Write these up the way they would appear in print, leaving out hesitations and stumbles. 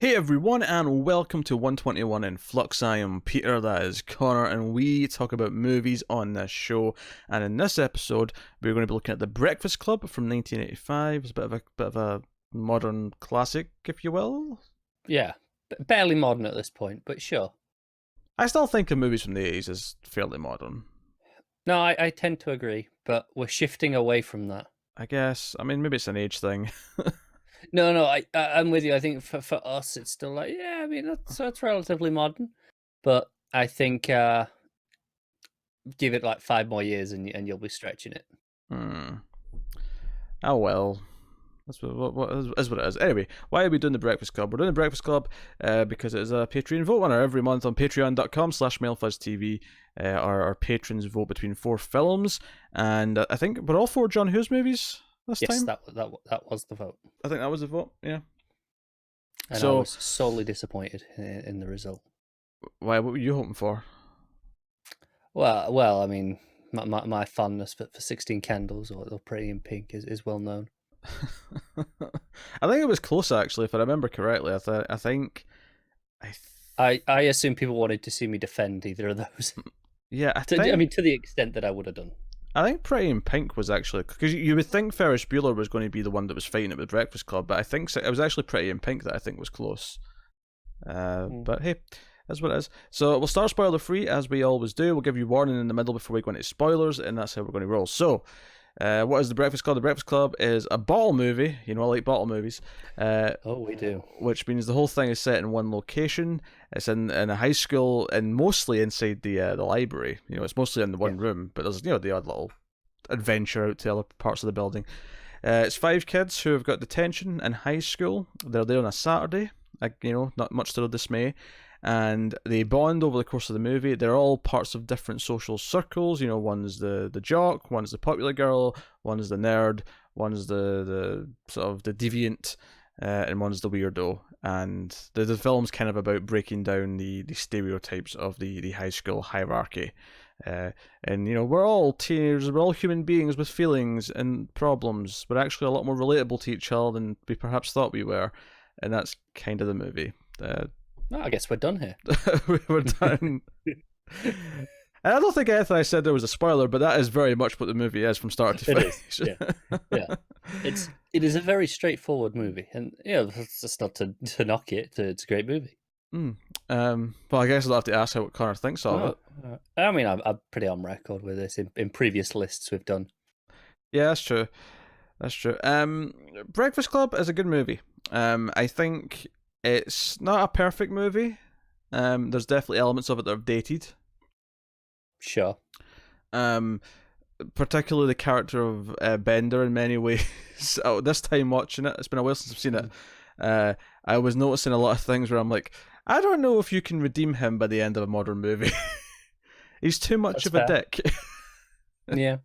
Hey everyone, and welcome to 121 in Flux. I am Peter, that is Connor, and we talk about movies on this show. And in this episode, we're going to be looking at The Breakfast Club from 1985. It's a bit of a modern classic, if you will. Yeah, barely modern at this point, but sure. I still think of movies from the 80s as fairly modern. No, I tend to agree, but we're shifting away from that. I guess. I mean, maybe it's an age thing. No, I'm with you. I think for us, it's still like, yeah, I mean, that's relatively modern. But I think give it like 5 more years and you'll be stretching it. Oh well. That's what it is. Anyway, why are we doing The Breakfast Club? We're doing The Breakfast Club because it is a Patreon vote winner every month on patreon.com/MailFuzzTV. Our patrons vote between 4 films, and I think we're all 4 John Hughes movies this time. Yes, that was the vote. I think that was the vote, yeah. And so, I was sorely disappointed in the result. Why? What were you hoping for? Well, I mean, my fondness for 16 Candles or Pretty in Pink is well known. I think it was close, actually, if I remember correctly. I assume people wanted to see me defend either of those. Yeah, to the extent that I would have done. I think Pretty in Pink was actually, because you would think Ferris Bueller was going to be the one that was fighting it with Breakfast Club, but I think it was actually Pretty in Pink that I think was close. But hey, that's what it is. So we'll start spoiler free as we always do. We'll give you warning in the middle before we go into spoilers, and that's how we're going to roll. So, what is The Breakfast Club? The Breakfast Club is a bottle movie. You know, I like bottle movies. Oh, we do. Which means the whole thing is set in one location. It's in a high school and mostly inside the library. You know, it's mostly in the one room, but there's the odd little adventure out to other parts of the building. It's 5 kids who have got detention in high school. They're there on a Saturday. Not much to their dismay. And they bond over the course of the movie. They're all parts of different social circles. You know, one's the jock, one's the popular girl, one's the nerd, one's the sort of the deviant, and one's the weirdo. And the film's kind of about breaking down the stereotypes of the high school hierarchy. And we're all teenagers, we're all human beings with feelings and problems. We're actually a lot more relatable to each other than we perhaps thought we were. And that's kind of the movie. I guess we're done here. We're done. And I don't think anything I said there was a spoiler, but that is very much what the movie is from start to finish. It is. Yeah. It is a very straightforward movie, and it's just not to knock it. It's a great movie. Well, I guess I'll have to ask what Connor thinks of it. I mean, I'm pretty on record with this in previous lists we've done. Yeah, that's true. Breakfast Club is a good movie. I think it's not a perfect movie. There's definitely elements of it that are dated. Sure. Particularly the character of Bender in many ways. This time watching it, it's been a while since I've seen it. I was noticing a lot of things where I'm like, I don't know if you can redeem him by the end of a modern movie. He's too much of a dick. Yeah.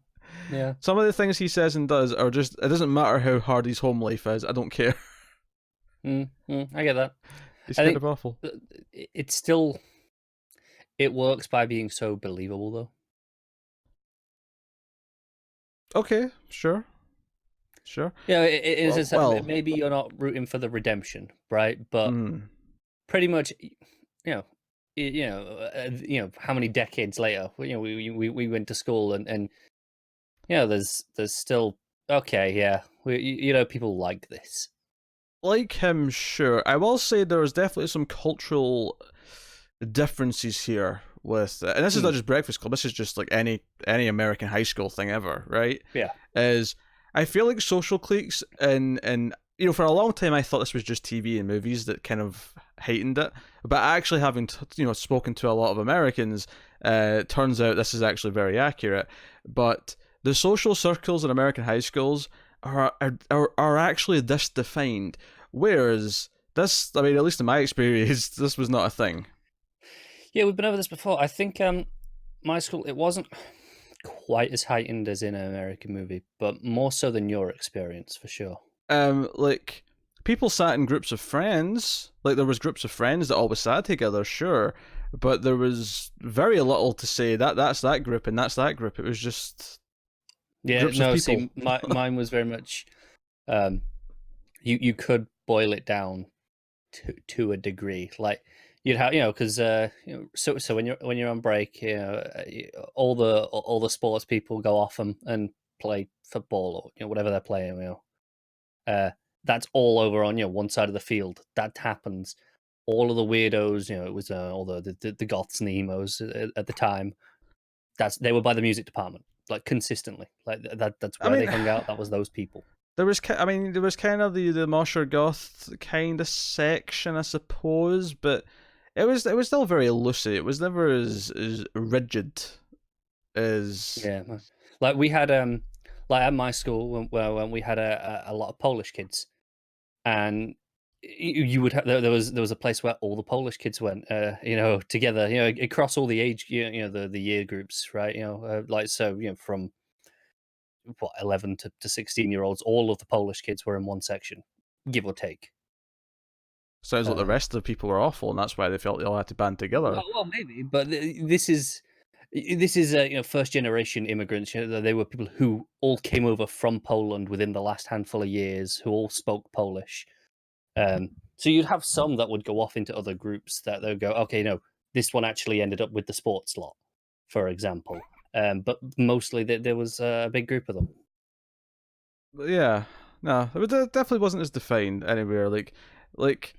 Some of the things he says and does are just, it doesn't matter how hard his home life is, I don't care. I get that. It's kind of awful. It works by being so believable, though. Okay, sure. Yeah, it is. Maybe you're not rooting for the redemption, right? But pretty much, how many decades later, we went to school and there's still people like this. Like him, sure. I will say there was definitely some cultural differences here with, and this is not just Breakfast Club. This is just like any American high school thing ever, right? Yeah. Is I feel like social cliques and for a long time I thought this was just TV and movies that kind of heightened it, but actually having spoken to a lot of Americans, turns out this is actually very accurate. But the social circles in American high schools are actually this defined, whereas this, I mean, at least in my experience, this was not a thing. Yeah, we've been over this before. I think my school, it wasn't quite as heightened as in an American movie, but more so than your experience, for sure. Like, people sat in groups of friends. Like, there was groups of friends that always sat together, sure, but there was very little to say that's that group and that's that group. It was just groups of people. See, mine was very much, you could boil it down to a degree. Like you'd have, because so when you're on break, all the sports people go off and play football or whatever they're playing. That's all over on one side of the field. That happens. All of the weirdos, it was all the goths and the emos at the time. They were by the music department, like consistently. Like that's I where they mean, hung out. That was those people. there was kind of the Mosher Goth kind of section, I suppose, but it was still very loosey. It was never as rigid as like we had like at my school when we had a lot of Polish kids, and you would have there was a place where all the Polish kids went, together, across all the age, the year groups, right? Like so, from 11 to 16-year-olds, all of the Polish kids were in one section, give or take. sounds like the rest of the people were awful, and that's why they felt they all had to band together. Well, maybe, but this is first generation immigrants. They were people who all came over from Poland within the last handful of years, who all spoke Polish. So you'd have some that would go off into other groups that they'll go, okay, no, this one actually ended up with the sports lot, for example. But mostly there was a big group of them. Yeah, no, it definitely wasn't as defined anywhere. Like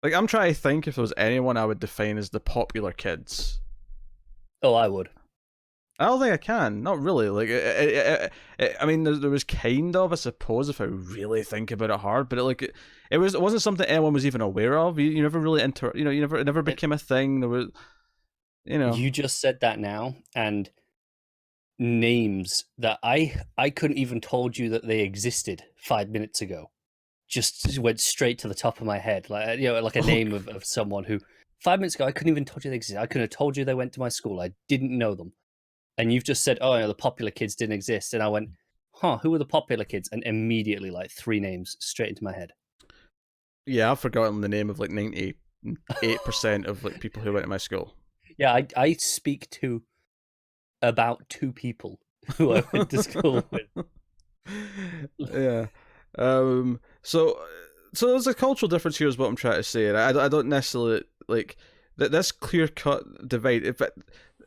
I'm trying to think if there was anyone I would define as the popular kids. Oh, I would. I don't think I can. Not really. Like, I mean, there was kind of, I suppose, if I really think about it hard. But it wasn't something anyone was even aware of. You never really it never became a thing. There was, You just said that now, and names that I couldn't even told you that they existed 5 minutes ago just went straight to the top of my head. Like like a name of someone who 5 minutes ago I couldn't even told you they existed. I couldn't have told you they went to my school. I didn't know them. And you've just said, oh, the popular kids didn't exist. And I went, who are the popular kids? And immediately, like, 3 names straight into my head. Yeah, I've forgotten the name of like 98% of like people who went to my school. Yeah, I speak to about 2 people who I went to school with. Yeah. So there's a cultural difference here, is what I'm trying to say. And I don't necessarily like this clear cut divide.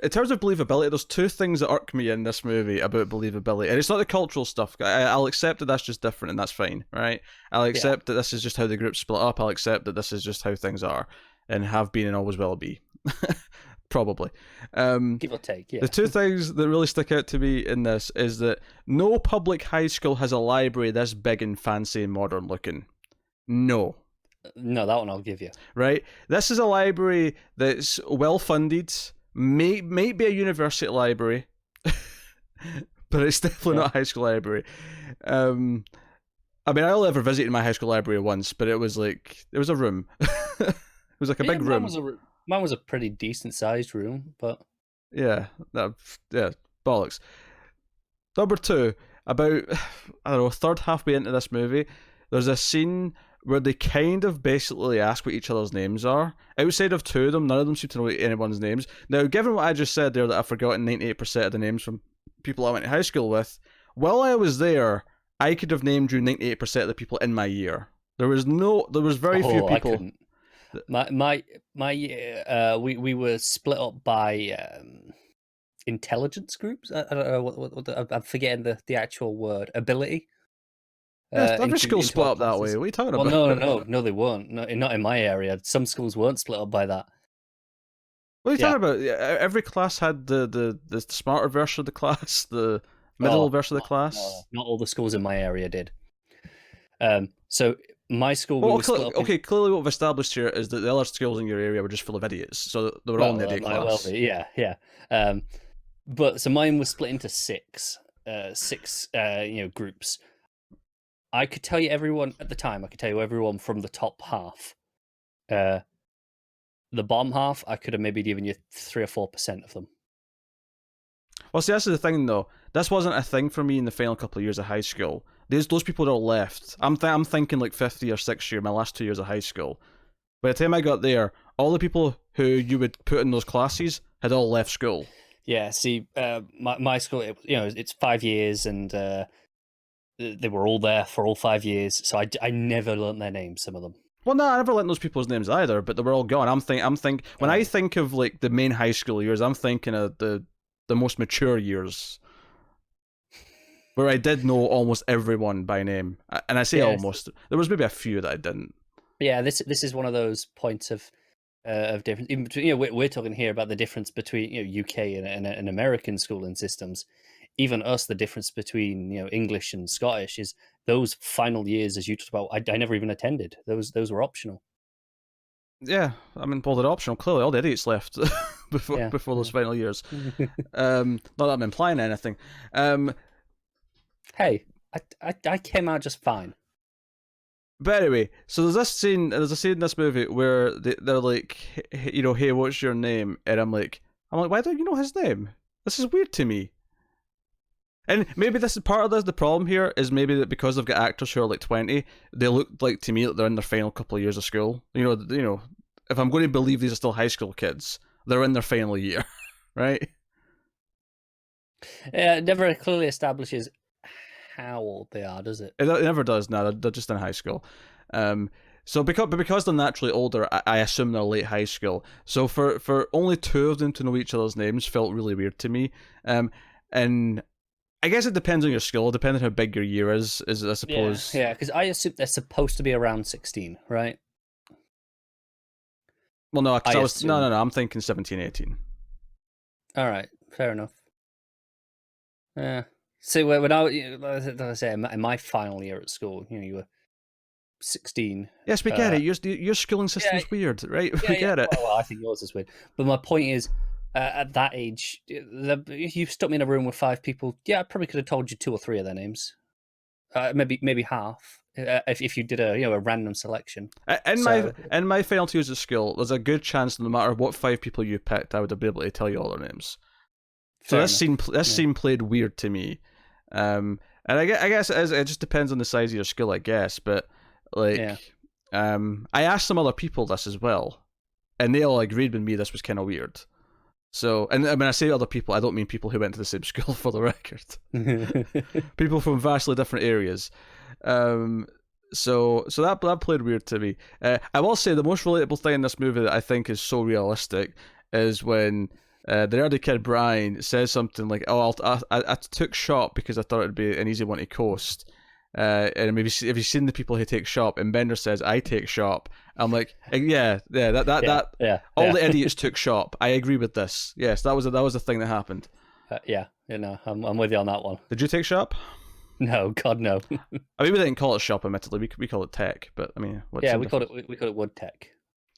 In terms of believability, there's 2 things that irk me in this movie about believability, and it's not the cultural stuff. I'll accept that that's just different, and that's fine, right? I'll accept that this is just how the group split up. I'll accept that this is just how things are, and have been and always will be, probably. Give or take, yeah. The 2 things that really stick out to me in this is that no public high school has a library this big and fancy and modern looking. No, that one I'll give you. Right? This is a library that's well funded. May be a university library, but it's definitely not a high school library. I mean, I only ever visited my high school library once, but it was a room. It was like a big room. Mine was a pretty decent sized room, but yeah, bollocks. Number 2, about I don't know, third halfway into this movie, there's a scene where they kind of basically ask what each other's names are. Outside of 2 of them, none of them seem to know anyone's names. Now, given what I just said there, that I've forgotten 98% of the names from people I went to high school with, while I was there, I could have named you 98% of the people in my year. There was very few people. I couldn't. We were split up by intelligence groups. I don't know what I'm forgetting the actual word. Ability. Yeah, every school split up that way. What are you talking about? No, they weren't. Not in my area. Some schools weren't split up by that. What are you talking about? Every class had the smarter version of the class, the middle version of the class. No, not all the schools in my area did. So my school. Clearly what we've established here is that the other schools in your area were just full of idiots, so they were all in the idiot class. Yeah. But so mine was split into 6 groups. I could tell you everyone at the time. I could tell you everyone from the top half. The bottom half, I could have maybe given you 3 or 4% of them. Well, see, that's the thing though. This wasn't a thing for me in the final couple of years of high school. Those people had all left. I'm thinking like 5th year, 6th year, my last 2 years of high school. By the time I got there, all the people who you would put in those classes had all left school. Yeah, see, my school, it's 5 years, and they were all there for all 5 years, so I never learnt their names, some of them. Well, no, I never learned those people's names either, but they were all gone. When I think of like the main high school years, I'm thinking of the most mature years, where I did know almost everyone by name, and I say almost. There was maybe a few that I didn't. Yeah, this is one of those points of difference. Even between, we're talking here about the difference between UK and American schooling systems. Even us, the difference between English and Scottish is those final years, as you talked about. I never even attended. Those were optional. Yeah, I mean, well, they're optional. Clearly, all the idiots left before those final years. Not that I'm implying anything. Hey, I came out just fine. But anyway, so there's a scene in this movie where they're like, hey, what's your name? And I'm like, why don't you know his name? This is weird to me. And maybe this is part of the problem here is maybe that because they've got actors who are like 20, they look like to me that they're in their final couple of years of school. If I'm going to believe these are still high school kids, they're in their final year, right? Yeah, it never clearly establishes how old they are, does it? It never does. No, they're just in high school. So because they're naturally older, I assume they're late high school. So for only two of them to know each other's names felt really weird to me. And I guess it depends on your skill, depending on how big your year is I suppose. Yeah, because I assume they're supposed to be around 16, right? Well, no, I'm thinking 17, 18. All right, fair enough. Yeah. So when like I say, in my final year at school, you were 16. Yes, we get it. Your schooling system's weird, right? We get it. Well, I think yours is weird. But my point is, at that age, if you stuck me in a room with 5 people, I probably could have told you 2 or 3 of their names. Maybe half. If you did a random selection. In my final 2 years of school, there's a good chance no matter what 5 people you picked, I would have been able to tell you all their names. So this scene played weird to me, and I guess it just depends on the size of your skill, I guess. But I asked some other people this as well, and they all agreed with me this was kind of weird. So, and when I say other people, I don't mean people who went to the same school, for the record. People from vastly different areas. So that played weird to me. I will say the most relatable thing in this movie that I think is so realistic is when the nerdy kid Brian says something like, "Oh, I took shop because I thought it'd be an easy one to coast." And maybe if you've seen the people who take shop, and Bender says, "I take shop." I'm like, yeah. All the idiots took shop. I agree with this. Yes, that was a thing that happened. I'm with you on that one. Did you take shop? No, God, no. I mean, we didn't call it shop, admittedly. We call it tech, but I mean, we called it wood tech.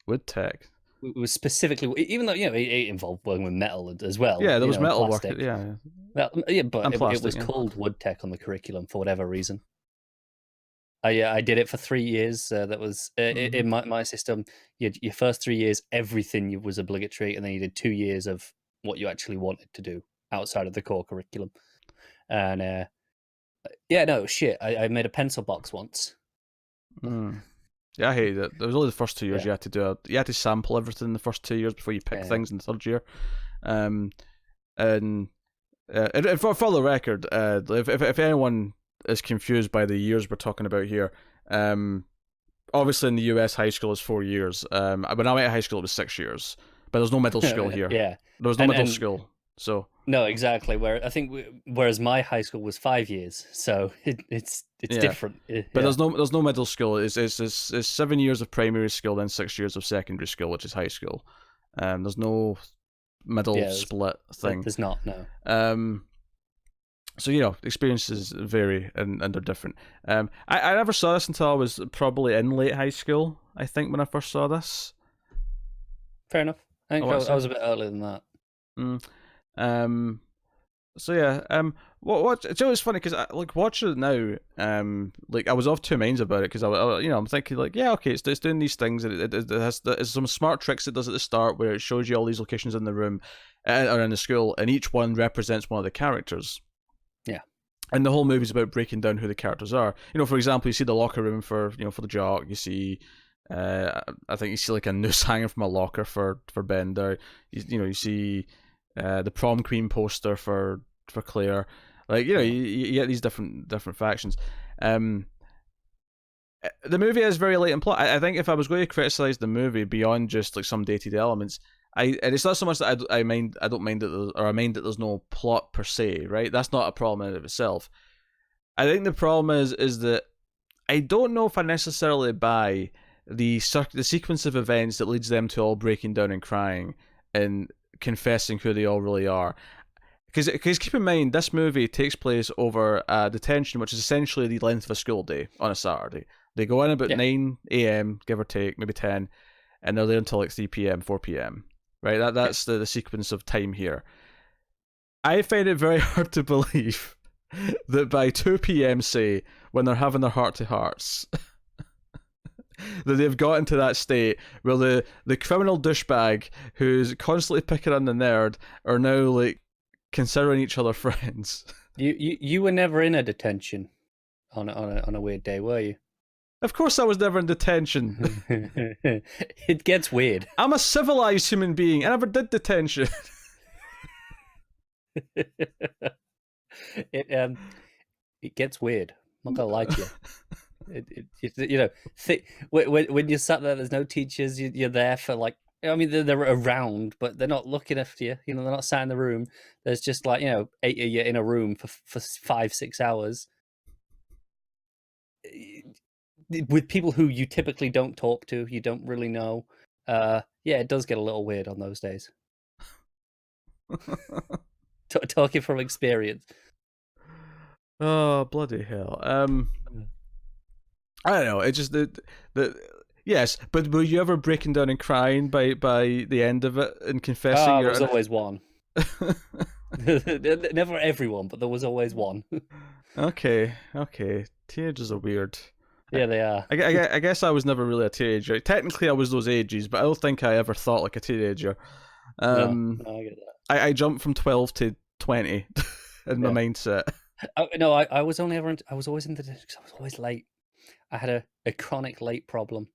Wood tech. It was specifically, even though it involved working with metal as well. Yeah, there was metal work. Yeah. Well, but it was called wood tech on the curriculum for whatever reason. I did it for 3 years. That was in my system. Your first 3 years, everything was obligatory, and then you did 2 years of what you actually wanted to do outside of the core curriculum. And shit. I made a pencil box once. Yeah, I hated it. There was only the first 2 years you had to sample everything in the first 2 years before you pick things in the third year. And for the record, if anyone is confused by the years we're talking about here, obviously in the US high school is 4 years. When I went to high school it was 6 years, but there's no middle school here. Yeah, there was no middle school. So no, exactly. Whereas my high school was 5 years, so it's different. But there's no middle school. It's 7 years of primary school, then 6 years of secondary school, which is high school. There's no middle split thing. There's not, no. So experiences vary and they're different. I never saw this until I was probably in late high school, I think, when I first saw this. Fair enough. I think I was a bit earlier than that. So yeah. What? It's funny because watching it now. I was of two minds about it because I'm thinking okay, it's doing these things. There's some smart tricks it does at the start where it shows you all these locations in the room or in the school, and each one represents one of the characters. Yeah. And the whole movie's about breaking down who the characters are. For example, you see the locker room for the jock. You see, I think you see like a noose hanging from a locker for Bender. You see, the prom queen poster for Claire. You get these different factions. the movie is very light in plot. I think if I was going to criticize the movie beyond just like some dated elements, and it's not so much that I mind, I don't mind that I mind that there's no plot per se, right? That's not a problem in and of itself. I think the problem is that I don't know if I necessarily buy the sequence of events that leads them to all breaking down and crying and confessing who they all really are. Because keep in mind, this movie takes place over detention, which is essentially the length of a school day on a Saturday. They go in about 9 a.m., give or take, maybe 10, and they're there until like 3 p.m., 4 p.m. Right? That's the sequence of time here. I find it very hard to believe that by 2 p.m., say, when they're having their heart-to-hearts, that they've gotten to that state where the criminal douchebag who's constantly picking on the nerd are now like considering each other friends. You were never in a detention on a weird day, were you? Of course I was never in detention. It gets weird. I'm a civilized human being. I never did detention. It gets weird. I'm not gonna lie to you. When you're sat there, there's no teachers. You're there for like, I mean, they're around, but they're not looking after you. They're not sat in the room. There's just like 8 of you in a room for 5-6 hours with people who you typically don't talk to. You don't really know. It does get a little weird on those days. Talking from experience. Oh, bloody hell. I don't know. It's just yes, but were you ever breaking down and crying by the end of it and confessing? There was always one. Never everyone, but there was always one. Okay. Teenagers are weird. Yeah, they are. I guess I was never really a teenager. Technically, I was those ages, but I don't think I ever thought like a teenager. No, I get that. I jumped from 12 to 20 in my mindset. No, I was always late. I had a chronic late problem,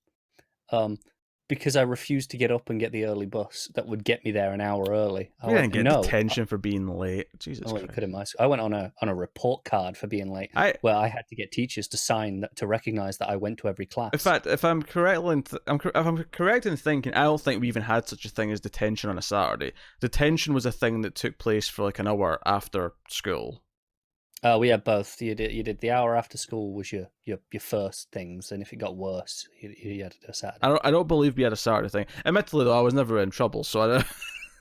because I refused to get up and get the early bus that would get me there an hour early. You didn't get detention for being late. Jesus Christ. You could in my school. I went on a report card for being late, where I had to get teachers to sign that to recognise that I went to every class. In fact, if I'm correct in thinking, I don't think we even had such a thing as detention on a Saturday. Detention was a thing that took place for like an hour after school. We had both. You did the hour after school was your first things, and if it got worse, you had to do a Saturday. I don't believe we had a Saturday thing. Admittedly, though, I was never in trouble, so I don't.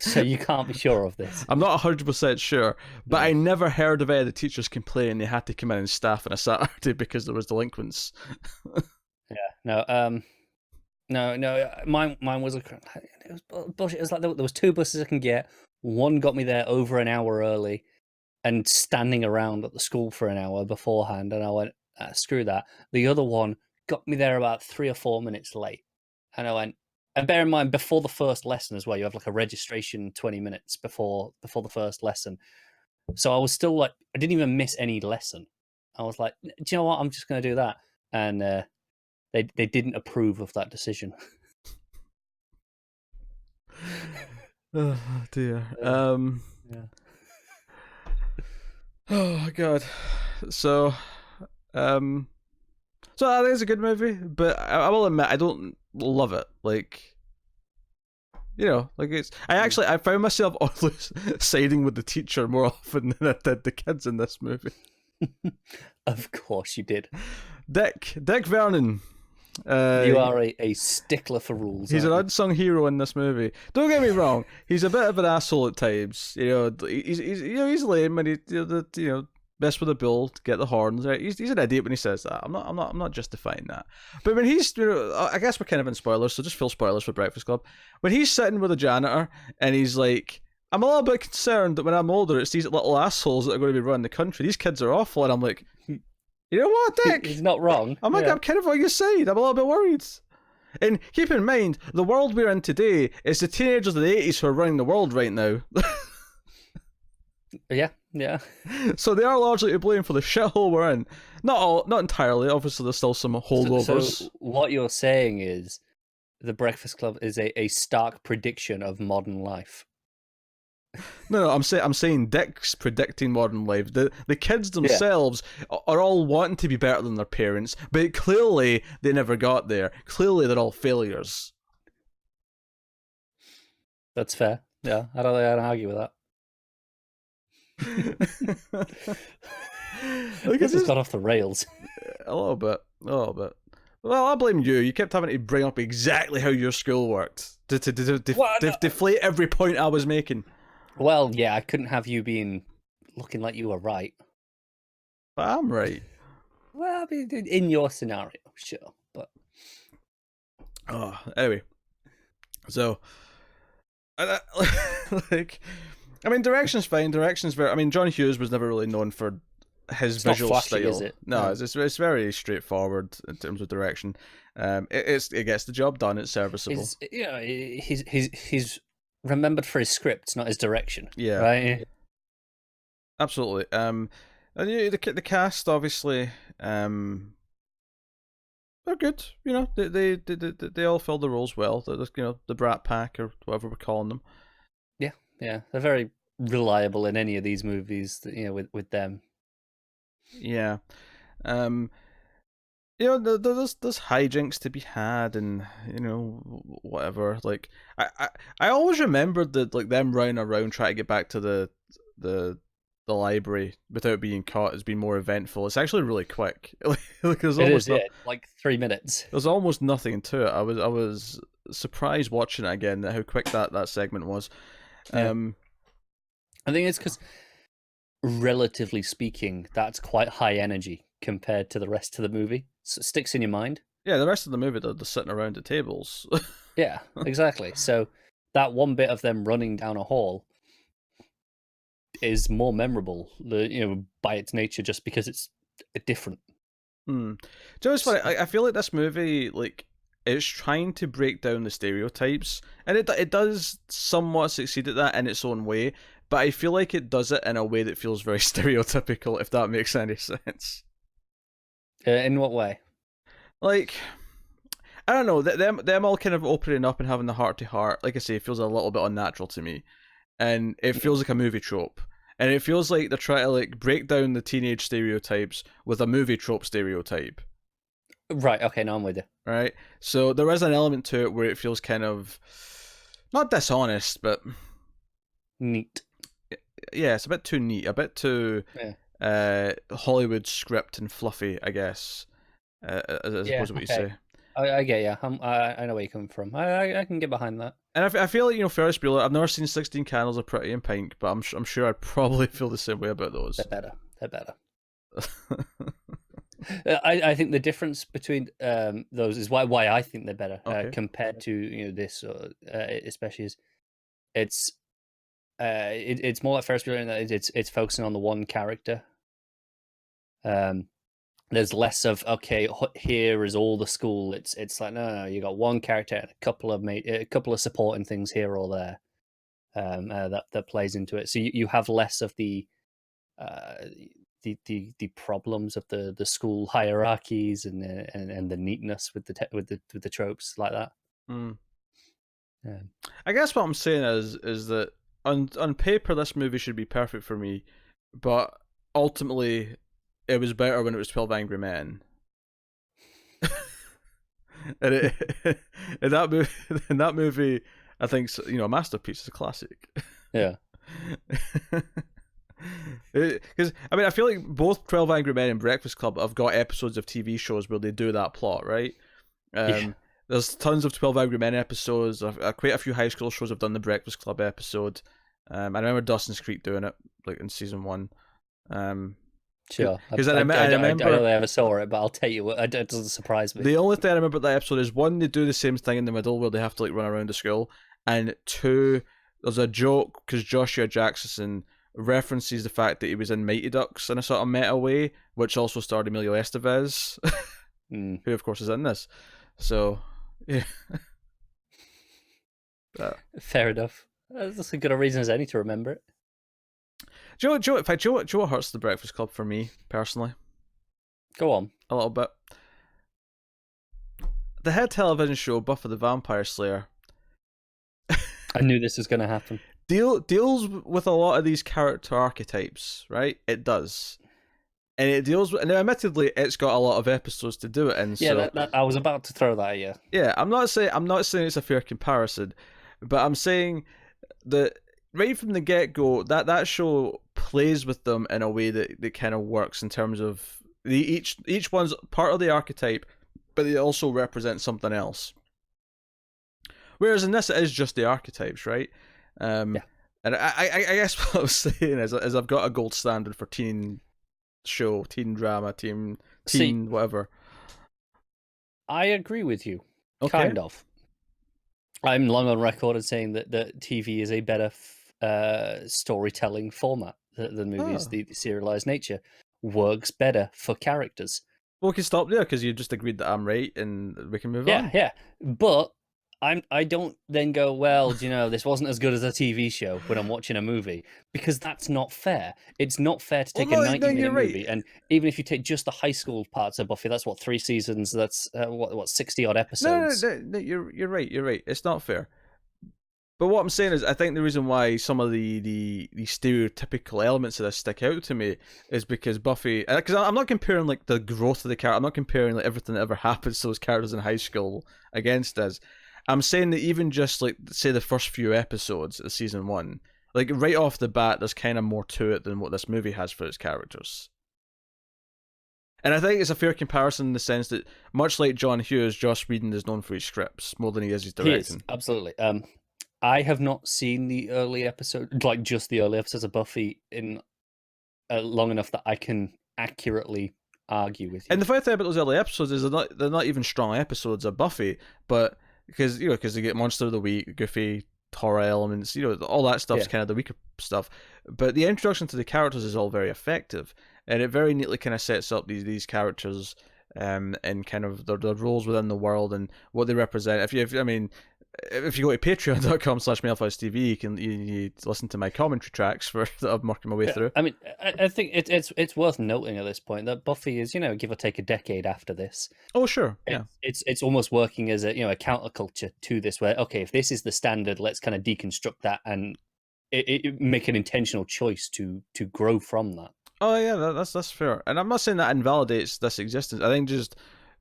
So you can't be sure of this. I'm not 100% sure, but I never heard of any of the teachers complaining they had to come in and staff on a Saturday because there was delinquents. No. Mine was it was bullshit. It was like there was 2 buses I can get. One got me there over an hour early, and standing around at the school for an hour beforehand, and I went, screw that. The other one got me there about 3 or 4 minutes late, and I went. And bear in mind, before the first lesson as well, you have like a registration 20 minutes before the first lesson. So I was still like, I didn't even miss any lesson. I was like, do you know what? I'm just going to do that. And they didn't approve of that decision. Oh dear. Yeah. Oh god. So I think it's a good movie, but I will admit I don't love it. Like, it's. I found myself always siding with the teacher more often than I did the kids in this movie. Of course you did. Dick Vernon. You are a stickler for rules. He's an unsung hero in this movie. Don't get me wrong; he's a bit of an asshole at times. He's lame and he mess with the bull to get the horns. Right? He's an idiot when he says that. I'm not justifying that. But when he's, I guess we're kind of in spoilers, so just full spoilers for Breakfast Club. When he's sitting with a janitor and he's like, "I'm a little bit concerned that when I'm older, it's these little assholes that are going to be running the country. These kids are awful," and I'm like, you know what, Dick? He's not wrong. I'm kind of on your side. I'm a little bit worried. And keep in mind, the world we're in today is the teenagers of the 80s who are running the world right now. Yeah. So they are largely to blame for the shithole we're in. Not entirely. Obviously, there's still some holdovers. So what you're saying is the Breakfast Club is a stark prediction of modern life. No, I'm saying Dick's predicting modern life. The kids themselves are all wanting to be better than their parents, but clearly they never got there. Clearly they're all failures. That's fair. Yeah, I don't argue with that. This has got off the rails. A little bit. Well, I blame you. You kept having to bring up exactly how your school worked to deflate every point I was making. Well, yeah, I couldn't have you looking like you were right. But I'm right. Well, I mean, in your scenario, sure, but anyway, so direction's fine. Direction's very. I mean, John Hughes was never really known for his visual flashy, style. is it? No, it's very straightforward in terms of direction. It gets the job done. It's serviceable. He's remembered for his scripts, not his direction. Yeah, right. Absolutely. And the cast obviously, they're good. You know, they all fill the roles well. The Brat Pack or whatever we're calling them. Yeah, they're very reliable in any of these movies. With them. Yeah. There's hijinks to be had, and whatever. Like I always remembered that like them running around trying to get back to the library without being caught has been more eventful. It's actually really quick. Like like 3 minutes. There's almost nothing to it. I was surprised watching it again at how quick that segment was. Yeah. I think it's because, relatively speaking, that's quite high energy compared to the rest of the movie. So it sticks in your mind. Yeah, the rest of the movie, they're sitting around at tables. Yeah, exactly. So that one bit of them running down a hall is more memorable, by its nature, just because it's different. Do you know what's funny? I feel like this movie, like, it's trying to break down the stereotypes, and it does somewhat succeed at that in its own way, but I feel like it does it in a way that feels very stereotypical, if that makes any sense. In what way? Like, I don't know, them all kind of opening up and having the heart-to-heart, like I say, it feels a little bit unnatural to me, and it feels like a movie trope. And it feels like they're trying to like break down the teenage stereotypes with a movie trope stereotype. Right, okay, now I'm with you. Right? So there is an element to it where it feels kind of not dishonest, but neat. Yeah, it's a bit too neat, a bit too Hollywood script and fluffy, I guess. As opposed to what you say. I get you. I know where you're coming from. I can get behind that. And I feel like, Ferris Bueller, I've never seen 16 Candles of Pretty in Pink, but I'm sure I'd probably feel the same way about those. They're better. I think the difference between those is why I think they're better compared to this, especially is it's more like Ferris Bueller in that it's focusing on the one character. There's less of here is all the school. It's like no, you got one character and a couple of supporting things here or there, that plays into it. So you have less of the problems of the school hierarchies and the neatness with the tropes like that. I guess what I'm saying is that on paper this movie should be perfect for me, but ultimately it was better when it was 12 Angry Men. and in that movie, I think a masterpiece, is a classic. Yeah. Because I feel like both 12 Angry Men and Breakfast Club have got episodes of TV shows where they do that plot, right? There's tons of 12 Angry Men episodes. Quite a few high school shows have done the Breakfast Club episode. I remember Dawson's Creek doing it, like in season 1. Sure. Because I remember, I don't ever saw it, but I'll tell you what, it doesn't surprise me. The only thing I remember that episode is 1, they do the same thing in the middle where they have to like run around the school, and 2, there's a joke because Joshua Jackson references the fact that he was in Mighty Ducks in a sort of meta way, which also starred Emilio Estevez, who of course is in this. So, yeah. Fair enough. That's as good a reason as any to remember it. Do you know what hurts the Breakfast Club for me, personally? Go on. A little bit. The hit television show, Buffy the Vampire Slayer. I knew this was going to happen. deals with a lot of these character archetypes, right? It does. And it deals with, and admittedly, it's got a lot of episodes to do it in. Yeah, So I was about to throw that at you. yeah, I'm not saying it's a fair comparison, but I'm saying that right from the get go, that show plays with them in a way that kind of works in terms of each one's part of the archetype, but they also represent something else. Whereas in this, it is just the archetypes, right? Yeah. And I guess what I was saying is I've got a gold standard for teen show, teen drama, teen whatever. I agree with you, kind of. I'm long on record as saying that TV is a better storytelling format than movies. The serialized nature works better for characters. Well, we can stop there because you just agreed that I'm right, and we can move on. Yeah, but I don't then go, well, this wasn't as good as a TV show when I'm watching a movie, because that's not fair. It's not fair to take a 90-minute movie, and even if you take just the high school parts of Buffy, that's what 3 seasons. That's what 60-odd episodes. No, you're right. You're right. It's not fair. But what I'm saying is, I think the reason why some of the stereotypical elements of this stick out to me is because Buffy, because I'm not comparing like the growth of the character, I'm not comparing like everything that ever happens to those characters in high school against us. I'm saying that even just like say the first few episodes of season 1, like right off the bat, there's kind of more to it than what this movie has for its characters. And I think it's a fair comparison in the sense that, much like John Hughes, Joss Whedon is known for his scripts more than he is his directing. He is, absolutely. I have not seen the early episode, like just the early episodes of Buffy, in long enough that I can accurately argue with you. And the funny thing about those early episodes is they're not even strong episodes of Buffy, but because they get Monster of the Week, goofy horror elements, all that stuff's kind of the weaker stuff. But the introduction to the characters is all very effective, and it very neatly kind of sets up these characters, and kind of their roles within the world and what they represent. If you go to patreon.com/mailfilestv, you can listen to my commentary tracks that I'm working my way through. I mean, I think it's worth noting at this point that Buffy is, give or take a decade after this. Oh, sure. Yeah. It's almost working as a counterculture to this, where, okay, if this is the standard, let's kind of deconstruct that and it make an intentional choice to grow from that. Oh yeah, that's fair. And I'm not saying that invalidates this existence. I think just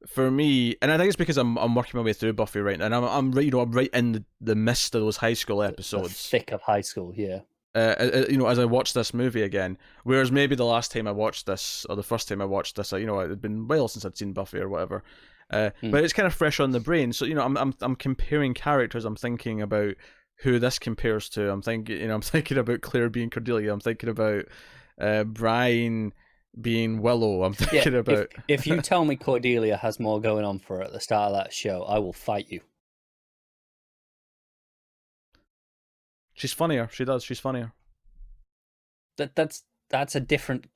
for me, and I think it's because I'm working my way through Buffy right now, and I'm right in the midst of those high school episodes, the thick of high school, yeah. As I watch this movie again, whereas maybe the last time I watched this, or the first time I watched this, it had been a while since I'd seen Buffy or whatever. But it's kind of fresh on the brain. So I'm comparing characters. I'm thinking about who this compares to. I'm thinking about Claire being Cordelia. I'm thinking about Brian being Willow. I'm thinking about... If you tell me Cordelia has more going on for her at the start of that show, I will fight you. She's funnier. She does. She's funnier. That's a different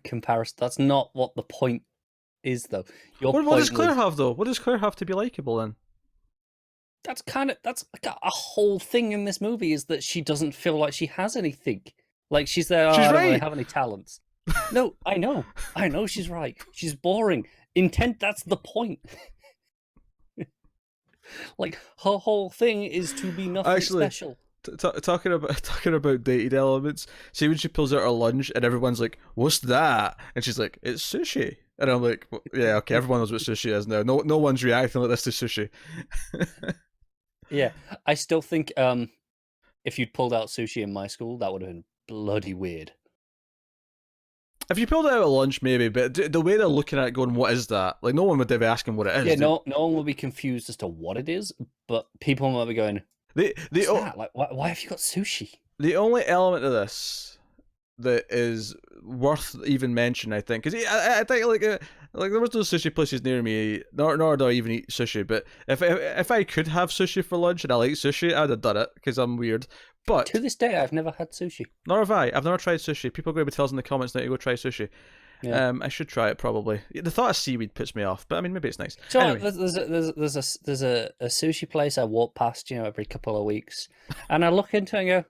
comparison. That's not what the point is, though. What does Claire have, though? What does Claire have to be likable then? That's like a whole thing in this movie, is that she doesn't feel like she has anything. Like she's there. She's I don't right. really have any talents. No, I know she's right. She's boring. Intent. That's the point. Like her whole thing is to be nothing special. Talking about dated elements. See when she pulls out her lunch and everyone's like, "What's that?" and she's like, "It's sushi." And I'm like, well, "Yeah, okay, everyone knows what sushi is now. No one's reacting like this to sushi." Yeah, I still think if you'd pulled out sushi in my school, that would have been bloody weird. If you pulled it out at lunch, maybe, but the way they're looking at it, going, "What is that?" Like, no one would be asking what it is. Yeah, no one will be confused as to what it is, but people might be going, "What's that? Like, why have you got sushi?" The only element of this that is worth even mentioning, I think, because I think like there was no sushi places near me, nor do I even eat sushi. But if I could have sushi for lunch and I like sushi, I'd have done it because I'm weird. But to this day, I've never had sushi. Nor have I. I've never tried sushi. People are going to be telling us in the comments now to go try sushi. Yeah. I should try it probably. The thought of seaweed puts me off, but I mean maybe it's nice. So anyway. there's a sushi place I walk past every couple of weeks, and I look into it and go,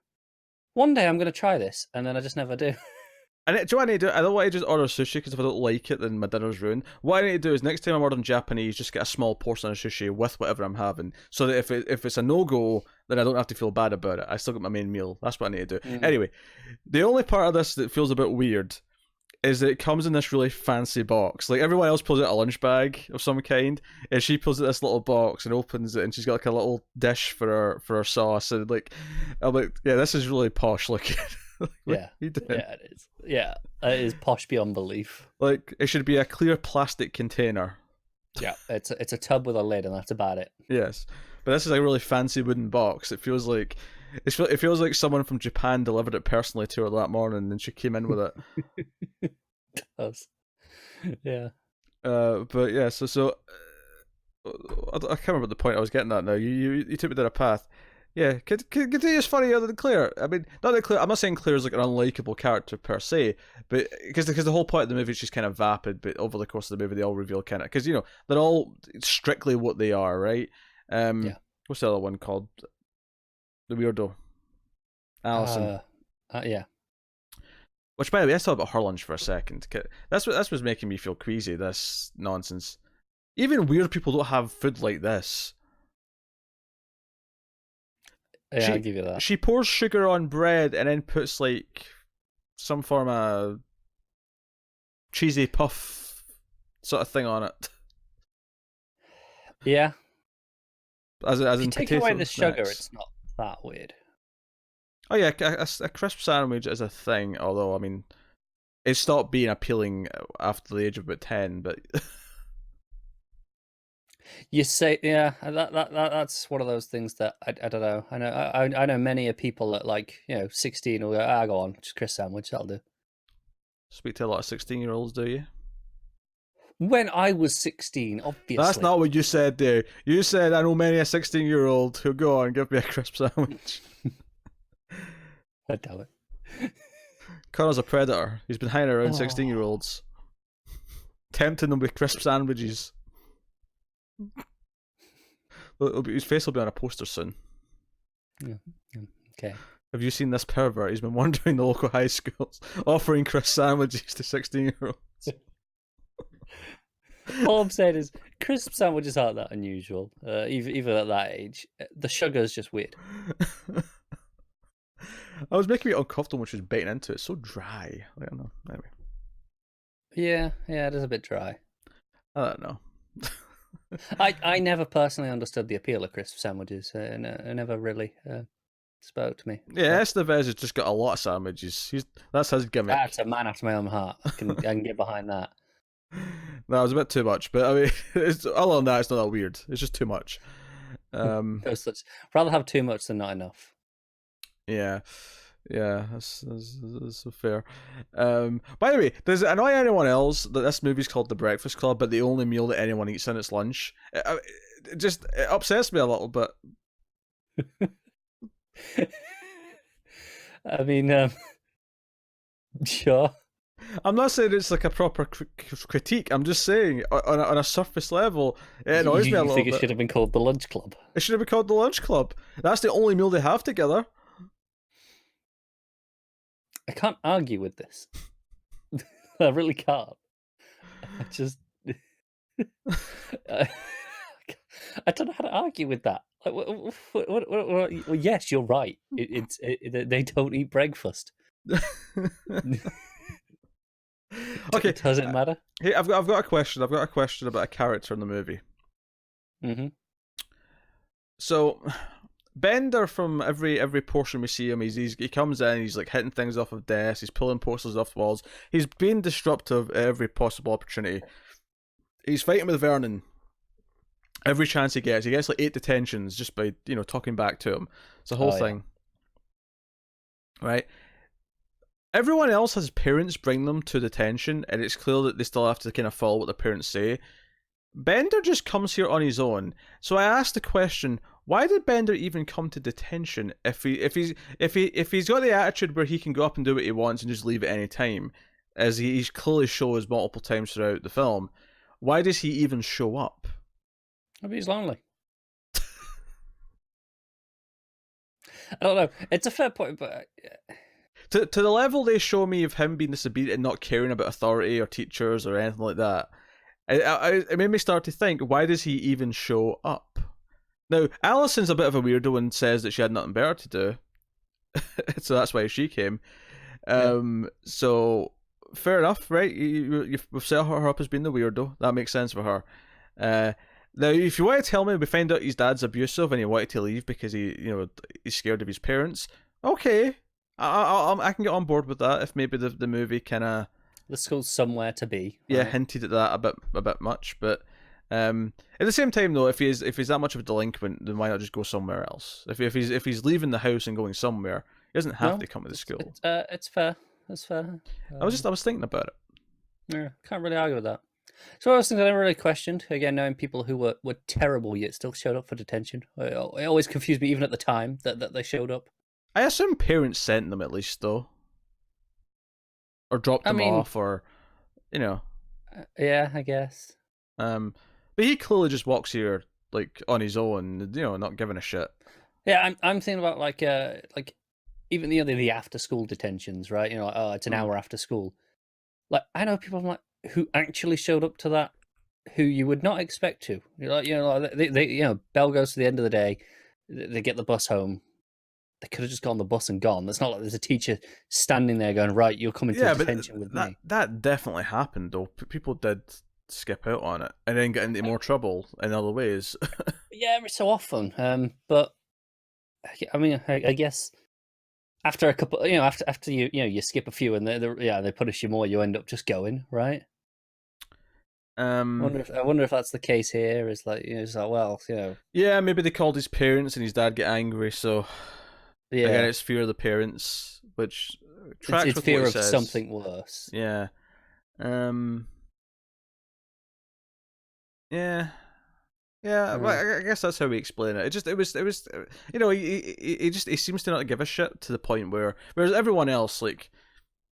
one day I'm going to try this, and then I just never do. And do you know what I need to do? I don't want to just order sushi because if I don't like it, then my dinner's ruined. What I need to do is next time I'm ordering Japanese, just get a small portion of sushi with whatever I'm having, so that if it's a no-go, then I don't have to feel bad about it. I still got my main meal. That's what I need to do. Anyway, the only part of this that feels a bit weird is that it comes in this really fancy box. Like, everyone else pulls out a lunch bag of some kind, and she pulls out this little box and opens it, and she's got like a little dish for her sauce. And like, I'm like, yeah, this is really posh looking. Yeah, it is. Yeah, it is posh beyond belief. Like, it should be a clear plastic container. Yeah, it's a tub with a lid, and that's about it. Yes, but this is a really fancy wooden box. It feels like someone from Japan delivered it personally to her that morning, and she came in with it. It does. Yeah. But yeah, so I can't remember the point I was getting at now. You took me down a path. Yeah, Continuous funny other than Claire. I mean, not that Claire. I'm not saying Claire's like an unlikable character per se, but because the whole point of the movie is she's kind of vapid, but over the course of the movie they all reveal kind of, because they're all strictly what they are, right? Yeah. What's the other one called? The weirdo, Allison. Yeah. Which, by the way, let's talk about her lunch for a second. That's what's making me feel queasy. This nonsense. Even weird people don't have food like this. Yeah, I'll give you that. She pours sugar on bread and then puts like some form of cheesy puff sort of thing on it. Yeah. As if in you take away the sugar, it's not that weird. Oh yeah, a crisp sandwich is a thing. Although I mean, it stopped being appealing after the age of about 10. But you say, yeah, that's one of those things that I don't know. I know many people that, like, 16 will go, go on, just crisp sandwich, that'll do. Speak to a lot of 16-year-olds, do you? When I was 16, obviously. That's not what you said there. You said, I know many a 16-year-old who'll go on and give me a crisp sandwich. God damn it. Connor's a predator. He's been hanging around 16-year-olds, tempting them with crisp sandwiches. His face will be on a poster soon. Yeah. Okay. Have you seen this pervert? He's been wandering the local high schools, offering crisp sandwiches to 16-year-olds. All I'm saying is, crisp sandwiches aren't that unusual, even at that age. The sugar is just weird. I was making me uncomfortable when she was biting into it. It's so dry. I don't know. Anyway. Yeah, it is a bit dry. I don't know. I never personally understood the appeal of crisp sandwiches. It never really spoke to me. Yeah, Estevez has just got a lot of sandwiches. That's his gimmick. That's a man after my own heart. I can get behind that. No, it was a bit too much, but I mean, other than that, it's not that weird. It's just too much. Rather have too much than not enough. Yeah, that's fair. By the way, does it annoy anyone else that this movie's called The Breakfast Club, but the only meal that anyone eats in it's lunch? It upsets me a little bit. I mean, sure. I'm not saying it's like a proper critique. I'm just saying, on a surface level, it annoys me a little bit. You think it should have been called The Lunch Club? It should have been called The Lunch Club. That's the only meal they have together. I can't argue with this. I really can't. I just... I don't know how to argue with that. Well, yes, you're right. They don't eat breakfast. Okay, does it matter? Hey, I've got a question. I've got a question about a character in the movie. Mm-hmm. So, Bender, from every portion we see him, he comes in, he's like hitting things off of desks, he's pulling posters off walls, he's being disruptive at every possible opportunity. He's fighting with Vernon every chance he gets. He gets like 8 detentions just by talking back to him. It's the whole thing, right? Everyone else has parents bring them to detention, and it's clear that they still have to kind of follow what their parents say. Bender just comes here on his own. So I asked the question: why did Bender even come to detention if he's got the attitude where he can go up and do what he wants and just leave at any time, as he clearly shows multiple times throughout the film? Why does he even show up? Maybe he's lonely. I don't know. It's a fair point, but to the level they show me of him being disobedient and not caring about authority or teachers or anything like that, it made me start to think, why does he even show up? Now, Alison's a bit of a weirdo and says that she had nothing better to do, so that's why she came. So fair enough, right? You've set her up as being the weirdo. That makes sense for her. Now, if you want to tell me we find out his dad's abusive and he wanted to leave because he's scared of his parents, okay, I can get on board with that. If maybe the movie kind of the school's somewhere to be, right? Hinted at that a bit much, but at the same time though, if he's that much of a delinquent, then why not just go somewhere else? If he's leaving the house and going somewhere, he doesn't have to come to the school. It's fair. That's fair. I was thinking about it. Yeah, can't really argue with that. So one of those things I never really questioned, again, knowing people who were terrible yet still showed up for detention. It always confused me, even at the time, that they showed up. I assume parents sent them at least, though. Or dropped them off, or, Yeah, I guess. But he clearly just walks here, like, on his own, not giving a shit. Yeah, I'm thinking about, like even the after-school detentions, right? It's an hour after school. Like, I know people who actually showed up to that, who you would not expect to. Bell goes to the end of the day, they get the bus home. They could have just got on the bus and gone. It's not like there's a teacher standing there going, right, you're coming to detention with me. That definitely happened, though. People did skip out on it and then get into more trouble in other ways. Yeah, every so often. But I mean, I guess after a couple, after you skip a few and they punish you more, you end up just going, right? I wonder if that's the case here. It's like, Yeah, maybe they called his parents and his dad get angry, so yeah, again, it's fear of the parents, which tracks it's with fear what of he says. something worse. Yeah. Yeah. Well, I guess that's how we explain it. It was he seems to not give a shit to the point whereas everyone else, like,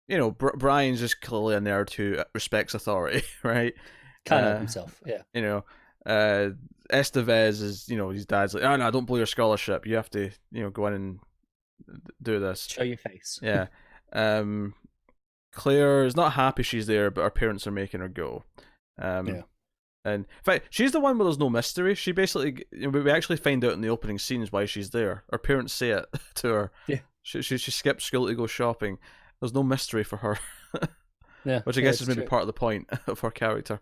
Brian's just clearly a nerd who respects authority, right? Kind of himself, yeah. Estevez is, his dad's like, oh no, don't blow your scholarship. You have to, go in and do this. Show your face. Yeah. Claire is not happy she's there, but her parents are making her go. And in fact, she's the one where there's no mystery. She basically, we actually find out in the opening scenes why she's there. Her parents say it to her. Yeah. She skips school to go shopping. There's no mystery for her. Yeah. Which I guess is maybe part of the point of her character.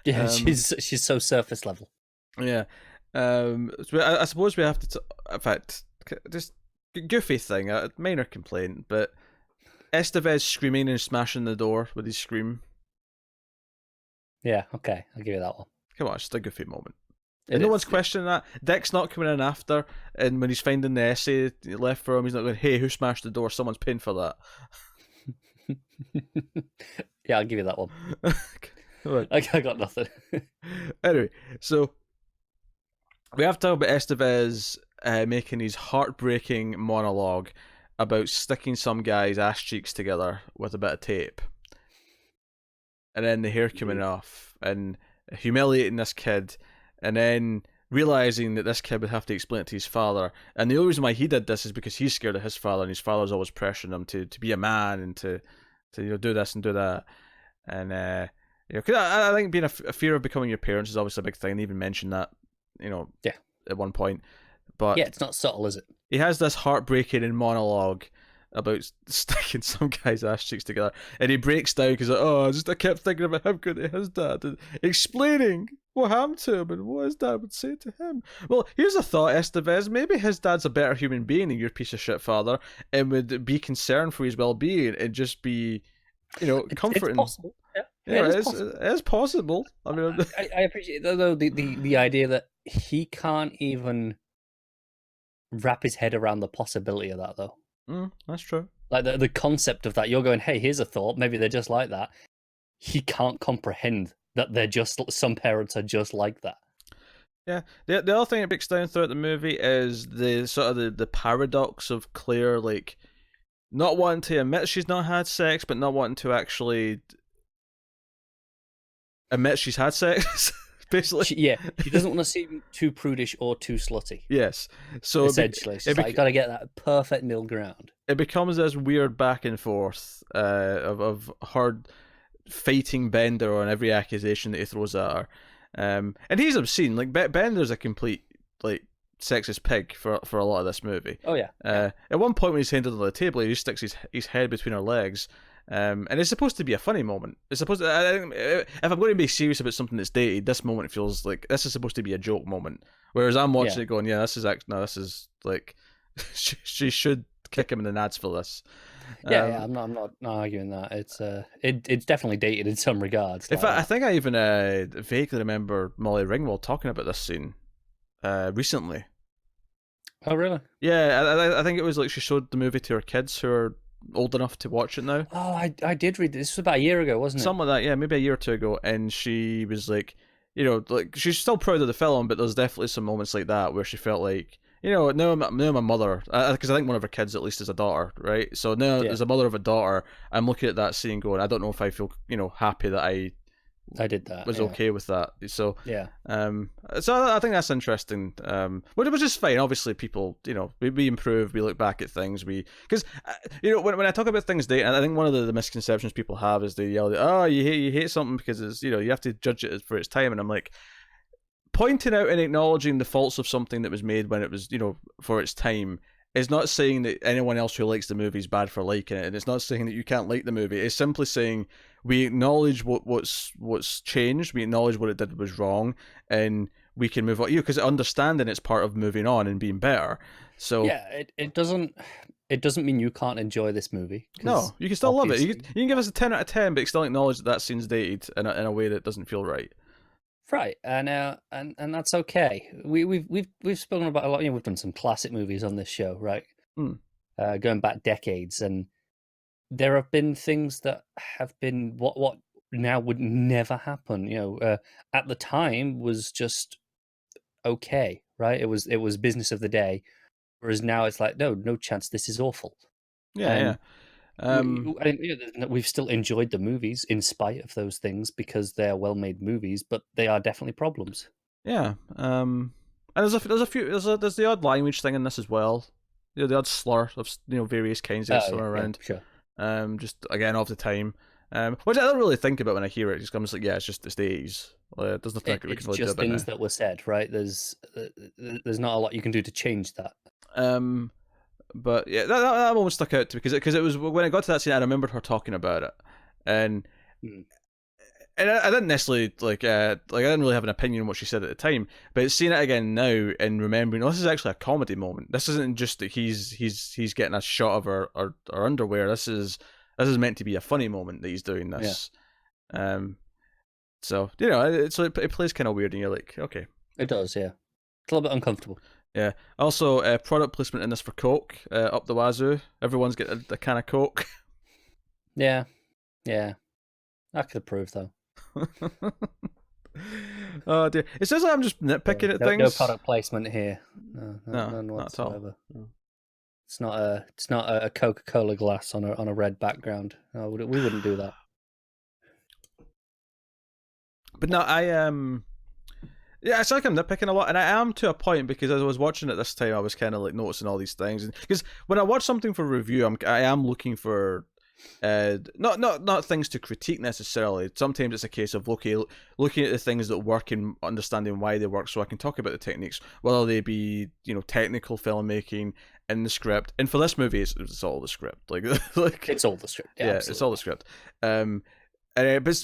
Yeah, she's so surface level. Yeah. So I suppose we have to. In fact, just goofy thing, a minor complaint, but Estevez screaming and smashing the door with his scream. Yeah, okay, I'll give you that one. Come on, it's just a goofy moment. And no one's questioning that. Dick's not coming in after, and when he's finding the essay left for him, he's not going, hey, who smashed the door? Someone's paying for that. Yeah, I'll give you that one. I got nothing. Anyway, so we have to talk about Estevez making his heartbreaking monologue about sticking some guy's ass cheeks together with a bit of tape. And then the hair coming off, and humiliating this kid, and then realizing that this kid would have to explain it to his father. And the only reason why he did this is because he's scared of his father, and his father's always pressuring him to be a man and to do this and do that. And cause I think being a fear of becoming your parents is obviously a big thing. They even mentioned that, at one point. But yeah, it's not subtle, is it? He has this heartbreaking monologue about sticking some guy's ass cheeks together, and he breaks down because I kept thinking about him going to his dad and explaining what happened to him and what his dad would say to him. Well, here's a thought, Estevez. Maybe his dad's a better human being than your piece of shit father, and would be concerned for his well-being and just be, comforting. It's possible. Yeah, it is possible. I mean, I appreciate though the idea that he can't even wrap his head around the possibility of that, though. That's true. Like the concept of that, you're going, hey, here's a thought. Maybe they're just like that. He can't comprehend that some parents are just like that. Yeah. The other thing that breaks down throughout the movie is the sort of the paradox of Claire, like, not wanting to admit she's not had sex, but not wanting to actually admit she's had sex. Basically, she doesn't want to seem too prudish or too slutty. Yes, so essentially, she's like, you got to get that perfect middle ground. it becomes this weird back and forth of her fighting Bender on every accusation that he throws at her. And he's obscene. Like Bender's a complete like sexist pig for a lot of this movie. Oh yeah. At one point when he's handed on the table, he just sticks his head between her legs. And it's supposed to be a funny moment. It's supposed to. I think if I'm going to be serious about something that's dated, this moment feels like this is supposed to be a joke moment. Whereas I'm watching it going, yeah, this is actually this is like she should kick him in the nads for this. I'm not arguing that. It's definitely dated in some regards. In fact, I think I even vaguely remember Molly Ringwald talking about this scene recently. Oh really? Yeah, I think it was like she showed the movie to her kids who are old enough to watch it now. Oh, I did read this. This was about a year ago, wasn't it? Something like that, yeah, maybe a year or two ago. And she was like, like she's still proud of the film, but there's definitely some moments like that where she felt like, now my mother, because I think one of her kids at least is a daughter, right? So now as a mother of a daughter, I'm looking at that scene going, I don't know if I feel, happy that I did that. Was okay with that. So yeah. So I think that's interesting. But it was just fine. Obviously, people, we improve. We look back at things. Because when I talk about things dating, I think one of the misconceptions people have is they yell, "Oh, you hate something because it's you have to judge it for its time." And I'm like, pointing out and acknowledging the faults of something that was made when it was for its time is not saying that anyone else who likes the movie is bad for liking it, and it's not saying that you can't like the movie. It's simply saying we acknowledge what's changed, we acknowledge what it did was wrong, and we can move on. Because understanding it's part of moving on and being better. So yeah, it doesn't mean you can't enjoy this movie. No, you can still love it. You can give us a 10 out of 10, but you still acknowledge that scene's dated in a way that doesn't feel right. Right, and that's okay. We've spoken about a lot. We've done some classic movies on this show, right? Going back decades, and there have been things that have been what now would never happen. At the time was just okay, right? It was business of the day, whereas now it's like no chance. This is awful. Yeah. We've still enjoyed the movies in spite of those things because they're well-made movies, but they are definitely problems. Yeah, and there's the odd language thing in this as well. The odd slur of various kinds that's thrown around. Sure. Just again off the time. Which I don't really think about when I hear it. Just comes like, yeah, it's just the 80s. There's nothing we can really do about it. It's just things that were said, right? There's not a lot you can do to change that. But yeah, that moment stuck out to me because it was when I got to that scene, I remembered her talking about it, and I didn't necessarily I didn't really have an opinion on what she said at the time, but seeing it again now and remembering, this is actually a comedy moment. This isn't just that he's getting a shot of her underwear. This is meant to be a funny moment that he's doing this. Yeah. So it plays kind of weird, and you're like, okay, it does, yeah. It's a little bit uncomfortable. Yeah. Also, product placement in this for Coke, up the wazoo. Everyone's got a can of Coke. Yeah. I could approve, though. Oh dear! It says I'm just nitpicking at things. No product placement here. No, none whatsoever. Not at all. It's not a Coca-Cola glass on a red background. No, we wouldn't do that. But no, yeah, it's like I'm nitpicking a lot, and I am to a point because as I was watching it this time, I was kind of like noticing all these things, because when I watch something for review, I am looking for not things to critique necessarily. Sometimes it's a case of looking at the things that work and understanding why they work, so I can talk about the techniques, whether they be technical filmmaking in the script. And for this movie, it's all the script. Like it's all the script. Yeah, it's all the script. But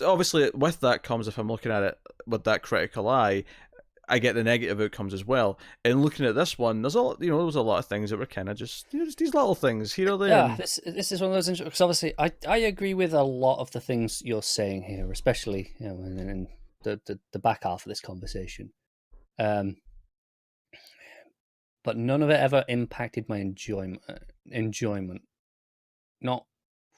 obviously with that comes, if I'm looking at it with that critical eye, I get the negative outcomes as well. And looking at this one, there's a lot of things that were kind of just these little things here or there. Yeah, this is one of those because obviously I agree with a lot of the things you're saying here, especially in the back half of this conversation. But none of it ever impacted my enjoyment. Not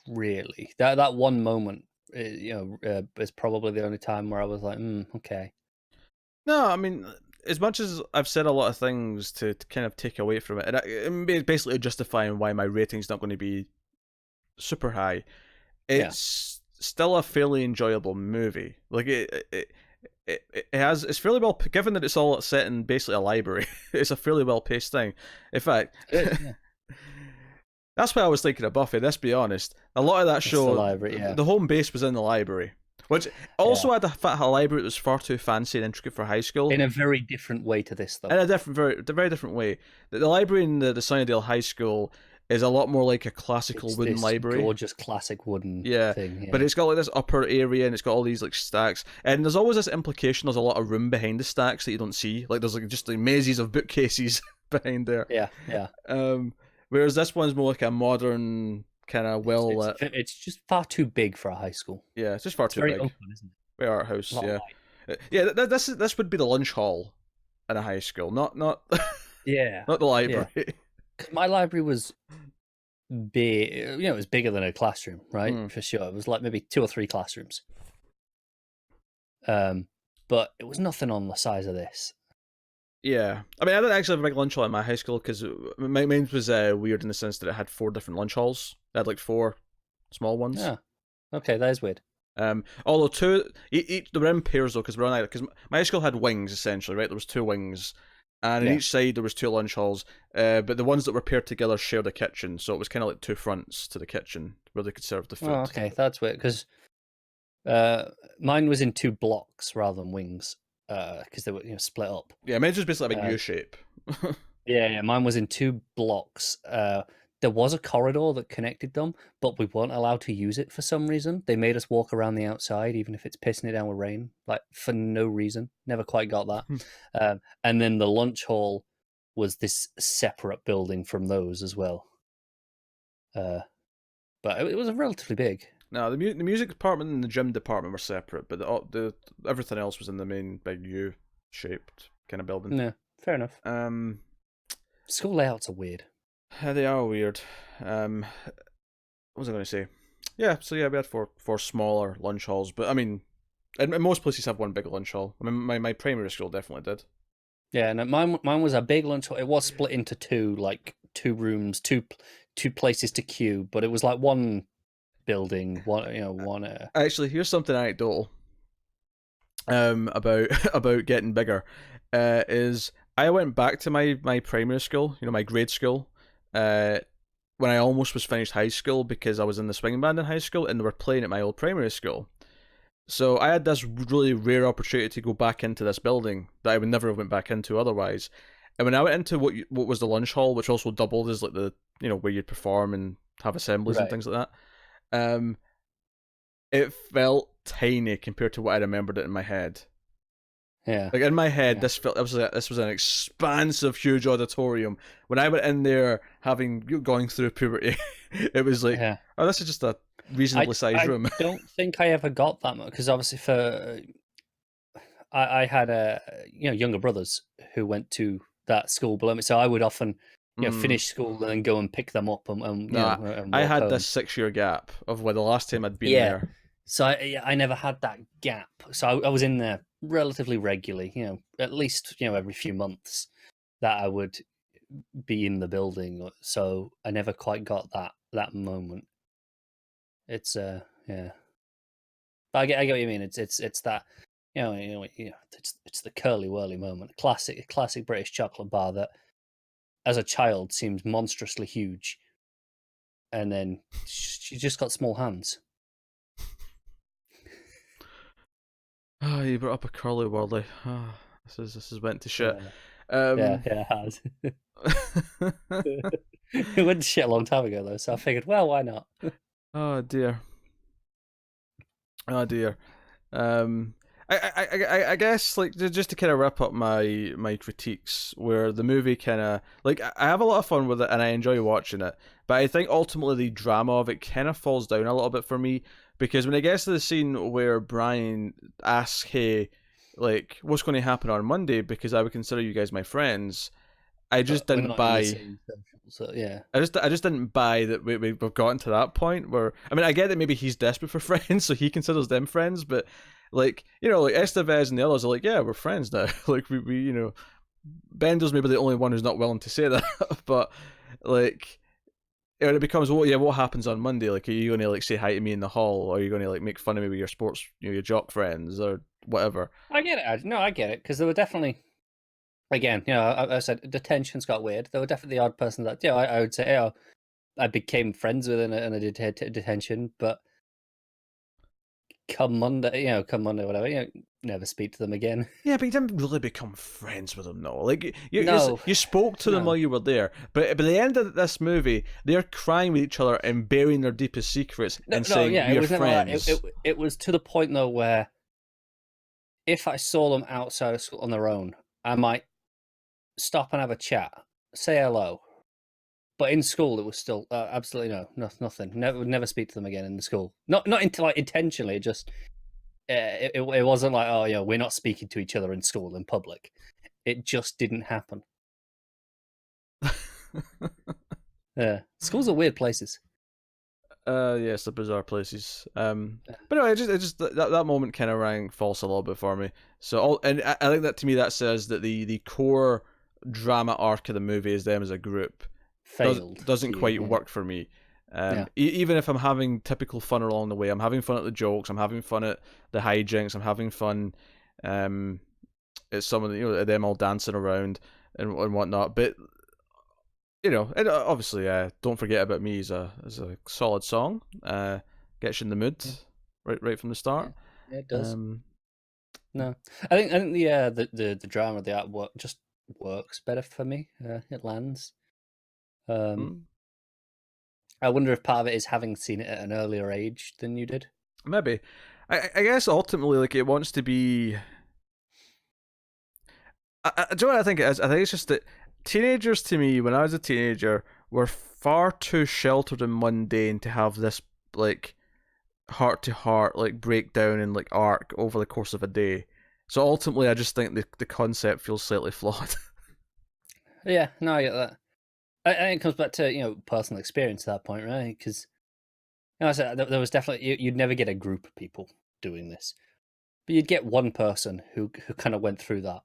really. That one moment, is probably the only time where I was like, okay. No, I mean, as much as I've said a lot of things to kind of take away from it, and basically justifying why my rating's not going to be super high, it's still a fairly enjoyable movie. Like it's fairly well, given that it's all set in basically a library. It's a fairly well paced thing. In fact, That's why I was thinking of Buffy. Let's be honest. A lot of that show, the library, yeah. the home base was in the library, which also had a library that was far too fancy and intricate for high school. In a very different way to this, though. In a very different way. The library in the Sunnydale High School is a lot more like a classical wooden library. Gorgeous classic wooden thing. Yeah. But it's got like this upper area and it's got all these like stacks. And there's always this implication there's a lot of room behind the stacks that you don't see. Like there's like just like mazes of bookcases behind there. Yeah. Whereas this one's more like a modern kind of well lit. It's just far too big for a high school. Yeah, it's just far too very big. Open, isn't it? Very art house. Yeah. This would be the lunch hall in a high school, not yeah, not the library. Yeah. My library was big. It was bigger than a classroom, right? For sure, it was like maybe 2 or 3 classrooms. But it was nothing on the size of this. Yeah, I mean, I didn't actually have a big lunch hall in my high school because mine was weird in the sense that it had 4 different lunch halls. It had like 4 small ones. Yeah, okay, that is weird. Although 2, each they were in pairs though, because my high school had wings essentially, right? There was 2 wings, and on each side there was 2 lunch halls. But the ones that were paired together shared a kitchen, so it was kind of like 2 fronts to the kitchen where they could serve the food. Oh, okay, that's weird because mine was in 2 blocks rather than wings. Because they were split up. Yeah, mine was basically like a U shape. yeah, mine was in 2 blocks. There was a corridor that connected them, but we weren't allowed to use it for some reason. They made us walk around the outside, even if it's pissing it down with rain, like for no reason. Never quite got that. And then the lunch hall was this separate building from those as well. But it was relatively big. No, the music department and the gym department were separate, but the everything else was in the main big U-shaped kind of building. Yeah, fair enough. School layouts are weird. They are weird. What was I going to say? Yeah, so yeah, we had 4 smaller lunch halls, but I mean, and most places have 1 big lunch hall. I mean, my primary school definitely did. Yeah, no, mine was a big lunch hall. It was split into 2, like 2 rooms, two places to queue, but it was like 1 building, one. Actually, here's something anecdotal. About getting bigger, is I went back to my primary school, my grade school, when I almost was finished high school because I was in the swing band in high school and they were playing at my old primary school. So I had this really rare opportunity to go back into this building that I would never have went back into otherwise. And when I went into what was the lunch hall, which also doubled as like the where you'd perform and have assemblies and things like that. It felt tiny compared to what I remembered it in my head. Yeah, like in my head, this was an expansive, huge auditorium. When I went in there, going through puberty, it was like, oh, this is just a reasonably sized room. I don't think I ever got that much because obviously I had younger brothers who went to that school below me, so I would often. Finish school and then go and pick them up and I had this 6-year gap of where the last time I'd been there. So I never had that gap. So I was in there relatively regularly, at least every few months that I would be in the building. So I never quite got that moment. It's But I get what you mean. It's that it's the curly whirly moment. Classic British chocolate bar that. As a child, seems monstrously huge, and then she just got small hands. Oh, you brought up a curly whirly. Oh, this is went to shit. Yeah, it has. It went to shit a long time ago, though, so I figured, well, why not? Oh dear. I guess like just to kind of wrap up my critiques, where the movie kind of like I have a lot of fun with it and I enjoy watching it, but I think ultimately the drama of it kind of falls down a little bit for me because when it gets to the scene where Brian asks, "Hey, like what's going to happen on Monday?" because I would consider you guys my friends, I just didn't buy. So yeah, I just didn't buy that we've gotten to that point where I mean I get that maybe he's desperate for friends, so he considers them friends, but. Like, like Estevez and the others are like, yeah, we're friends now. Like, we Bendel's maybe the only one who's not willing to say that. But, like, when it becomes, what happens on Monday? Like, are you going to, like, say hi to me in the hall? Or are you going to, like, make fun of me with your sports, your jock friends or whatever? I get it. No, I get it. Because there were definitely, again, I said, the tensions got weird. There were definitely odd person that, I would say, I became friends with in a detention, but come Monday, whatever, never speak to them again. Yeah, but you didn't really become friends with them, though. Like No, you spoke to them no. while you were there, but by the end of this movie, they're crying with each other and bearing their deepest secrets and saying Yeah, we're it was friends. Never like, it was to the point though where if I saw them outside of school on their own, I might stop and have a chat, say hello. But in school, it was still absolutely nothing. Never speak to them again in the school. Not like intentionally. Just it wasn't like, oh yeah, we're not speaking to each other in school in public. It just didn't happen. Yeah, schools are weird places. Yes, the bizarre places. But anyway, it just that moment kind of rang false a little bit for me. So and I think that to me that says that the core drama arc of the movie is them as a group doesn't quite work for me. Even if I'm having typical fun along the way, I'm having fun at the jokes, I'm having fun at the hijinks, I'm having fun at some of the, them all dancing around and whatnot. But and obviously, Don't Forget About Me is a solid song. Gets you in the mood right from the start. Yeah, it does. No, I think the drama of the artwork just works better for me. It lands. I wonder if part of it is having seen it at an earlier age than you did. Maybe. I guess ultimately, like, it wants to be. Do you know what I think it is? I think it's just that teenagers, to me, when I was a teenager, were far too sheltered and mundane to have this, like, heart to heart, like, breakdown and, like, arc over the course of a day. So ultimately, I just think the concept feels slightly flawed. Yeah, no, I get that. I think it comes back to personal experience at that point, right? Because I said there was definitely you'd never get a group of people doing this, but you'd get one person who kind of went through that.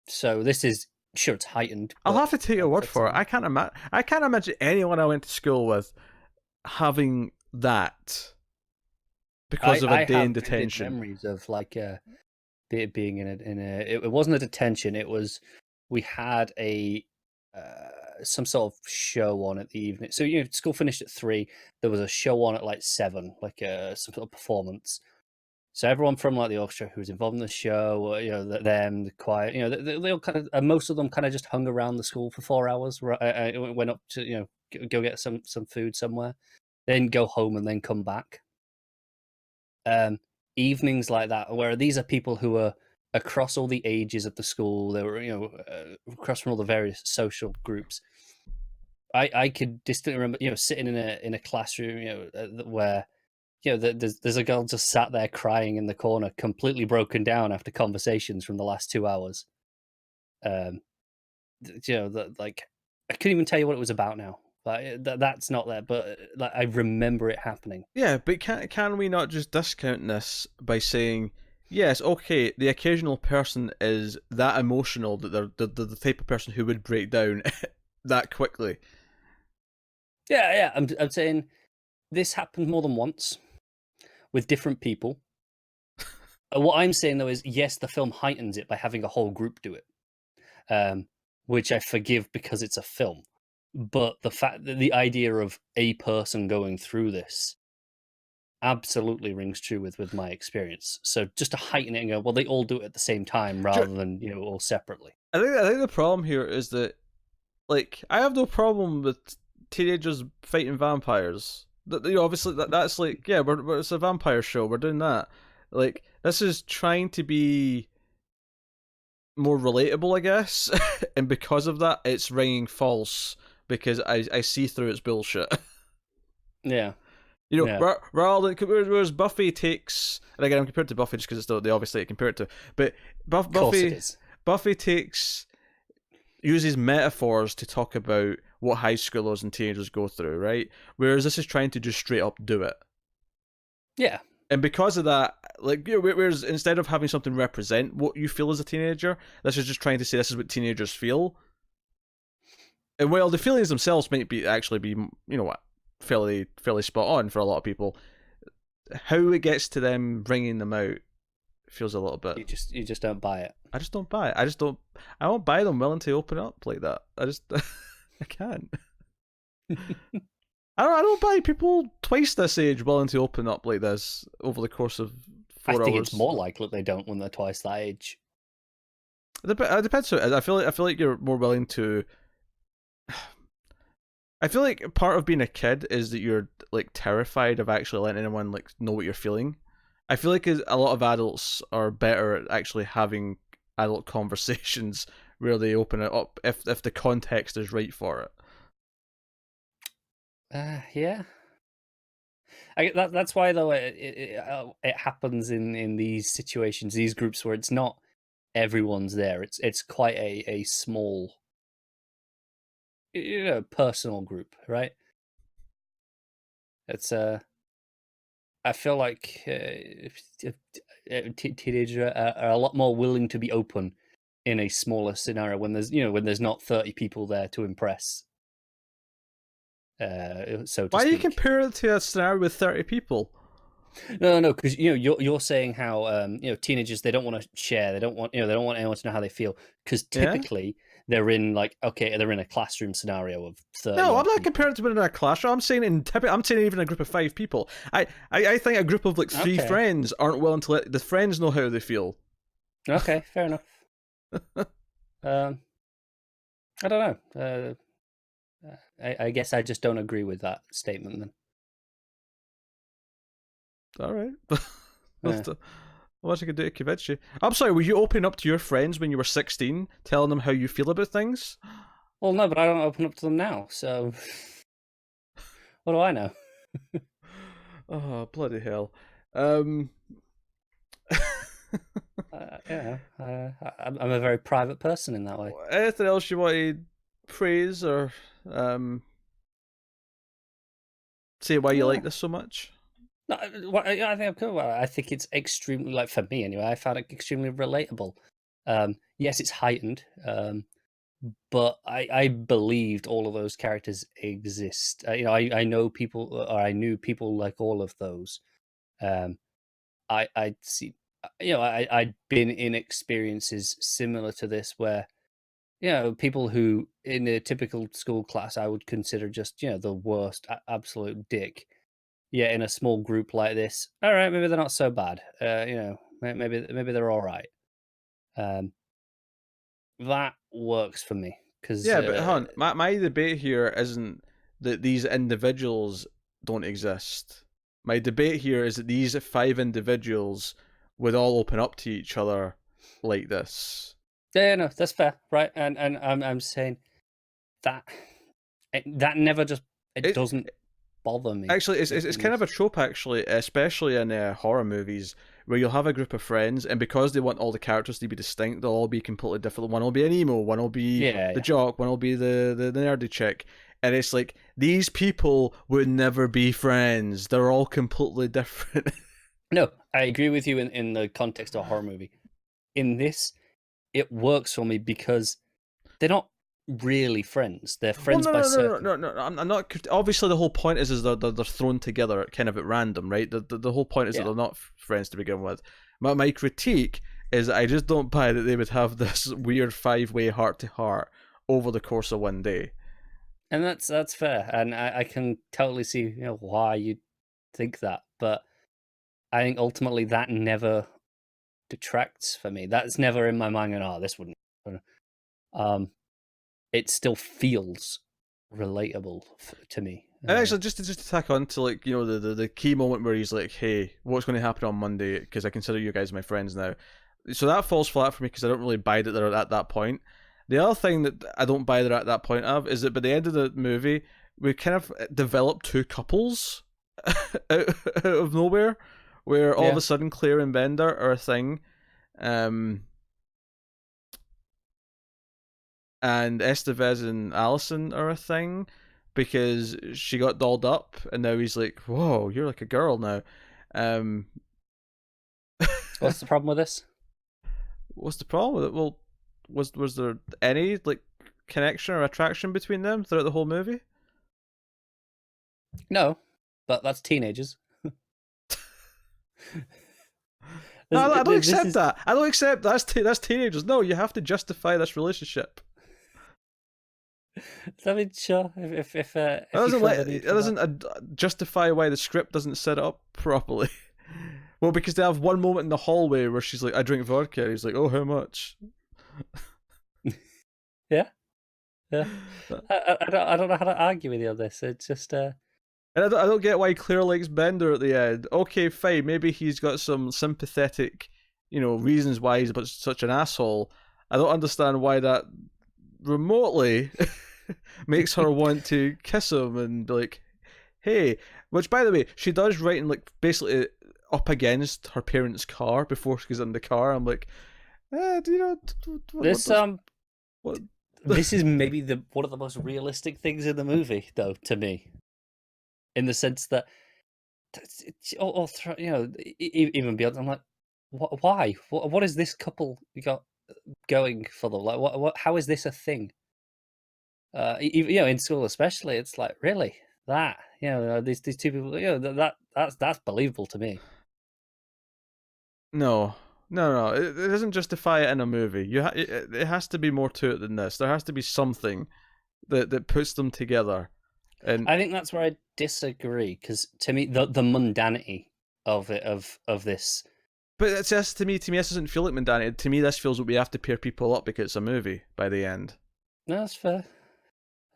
So this is sure it's heightened. I'll have to take your word for it. I can't imagine anyone I went to school with having that because of a day in detention. Memories of like being in a it wasn't a detention. It was we had a some sort of show on at the evening. So school finished at 3. There was a show on at like 7, like some sort of performance. So everyone from like the orchestra who was involved in the show, the choir, they all kind of, most of them kind of just hung around the school for 4 hours. Went up to go get some food somewhere, then go home and then come back. Evenings like that, where these are people who are across all the ages of the school. They were across from all the various social groups. I could distinctly remember sitting in a classroom where. There's a girl just sat there crying in the corner, completely broken down after conversations from the last 2 hours. Like I couldn't even tell you what it was about now. Like that's not there, but like I remember it happening. Yeah, but can we not just discount this by saying, yes, okay, the occasional person is that emotional that they're the type of person who would break down that quickly? Yeah. I'm saying this happened more than once. With different people. What I'm saying though is, yes, the film heightens it by having a whole group do it, which I forgive because it's a film. But the fact that the idea of a person going through this absolutely rings true with my experience. So just to heighten it and go, well, they all do it at the same time rather than all separately. I think the problem here is that, like, I have no problem with teenagers fighting vampires. Obviously that's like, yeah, it's a vampire show. We're doing that. Like, this is trying to be more relatable, I guess, and because of that, it's ringing false because I see through its bullshit. Yeah. Rather than whereas Buffy takes, and again I'm compared to Buffy just because it's the obvious thing to compare it to, but Buffy uses metaphors to talk about what high schoolers and teenagers go through, right? Whereas this is trying to just straight up do it. Yeah. And because of that, like, whereas instead of having something represent what you feel as a teenager, this is just trying to say this is what teenagers feel. And while the feelings themselves might be fairly spot on for a lot of people, how it gets to them bringing them out feels a little bit. You just don't buy it. I just don't buy it. I won't buy them willing to open up like that. I can't. I don't buy people twice this age willing to open up like this over the course of 4 hours. I think it's more likely they don't when they're twice that age. It depends. I feel like you're more willing to. I feel like part of being a kid is that you're like terrified of actually letting anyone like know what you're feeling. I feel like a lot of adults are better at actually having adult conversations where they open it up if the context is right for it. Yeah. That's why though it happens in these situations, these groups where it's not everyone's there. It's quite a small, personal group, right? It's I feel like teenagers are a lot more willing to be open in a smaller scenario when there's not 30 people there to impress. So to Why speak. do you compare it to a scenario with 30 people? No, because you're saying how teenagers, they don't want to share, they don't want anyone to know how they feel, because typically they're in they're in a classroom scenario of 30. No, I'm not comparing it to being in a classroom. I'm saying even a group of 5 people. I think a group of like 3 friends aren't willing to let the friends know how they feel. Okay, fair enough. I don't know. I guess I just don't agree with that statement then. All right. What I could do to convince you. I'm sorry, were you opening up to your friends when you were 16, telling them how you feel about things? Well, no, but I don't open up to them now, so what do I know? Oh, bloody hell. I'm a very private person in that way. Anything else you want to praise or say why you like this so much? No, I think I'm cool. I think it's extremely, like, for me anyway, I found it extremely relatable. Yes, it's heightened, but I believed all of those characters exist. I know people, or I knew people like all of those. I'd see, I'd been in experiences similar to this where, people who in a typical school class I would consider just, the worst, absolute dick. Yeah, in a small group like this, all right, maybe they're not so bad. Maybe they're all right. That works for me because but hon, my debate here isn't that these individuals don't exist. My debate here is that these 5 individuals would all open up to each other like this. Yeah, no, that's fair, right? And I'm saying that never just doesn't bother me. Actually, it's kind of a trope, actually, especially in horror movies, where you'll have a group of friends, and because they want all the characters to be distinct, they'll all be completely different. One will be an emo, one will be the jock, one will be the nerdy chick, and it's like, these people would never be friends. They're all completely different. No, I agree with you in the context of a horror movie. In this, it works for me because they're not really friends. They're friends by circle. No. I'm not. Obviously, the whole point is they're thrown together kind of at random, right? The whole point is that they're not friends to begin with. My critique is I just don't buy that they would have this weird 5-way heart-to-heart over the course of one day. And that's fair, and I can totally see why you think that, but I think ultimately that never detracts for me. That's never in my mind. And this wouldn't. It still feels relatable to me. And actually, just to tack on to the key moment where he's like, "Hey, what's going to happen on Monday? Because I consider you guys my friends now." So that falls flat for me because I don't really buy that they're at that point. The other thing that I don't buy they're at that point of is that by the end of the movie, we kind of develop 2 couples out of nowhere, where all of a sudden Claire and Bender are a thing. And Estevez and Allison are a thing because she got dolled up, and now he's like, "Whoa, you're like a girl now." What's the problem with this? What's the problem with it? Well, was there any connection or attraction between them throughout the whole movie? No, but that's teenagers. No, I don't accept that. I don't accept that's teenagers. No, you have to justify this relationship. I mean, sure. It If you doesn't feel the need it for that. doesn't justify why the script doesn't set it up properly. Well, because they have one moment in the hallway where she's like, "I drink vodka." And he's like, "Oh, how much?" Yeah, yeah. I don't know how to argue with you on this. It's just And I don't get why Claire likes Bender at the end. Okay, fine, maybe he's got some sympathetic, reasons why he's such an asshole. I don't understand why that remotely makes her want to kiss him and be like, hey. Which, by the way, she does right in like basically up against her parents' car before she gets in the car. I'm like, do you know this what? This is maybe one of the most realistic things in the movie, though, to me, in the sense that, even beyond, I'm like, why? What is this couple got going for them? Like, what? How is this a thing? In school especially, it's like, really, that these two people, that's believable to me. No, no, no. It doesn't justify it in a movie. It has to be more to it than this. There has to be something that puts them together. And I think that's where I disagree, because to me, the mundanity of it of this. But it's just to me. This doesn't feel like mundanity. To me, this feels like we have to pair people up because it's a movie by the end. No, that's fair.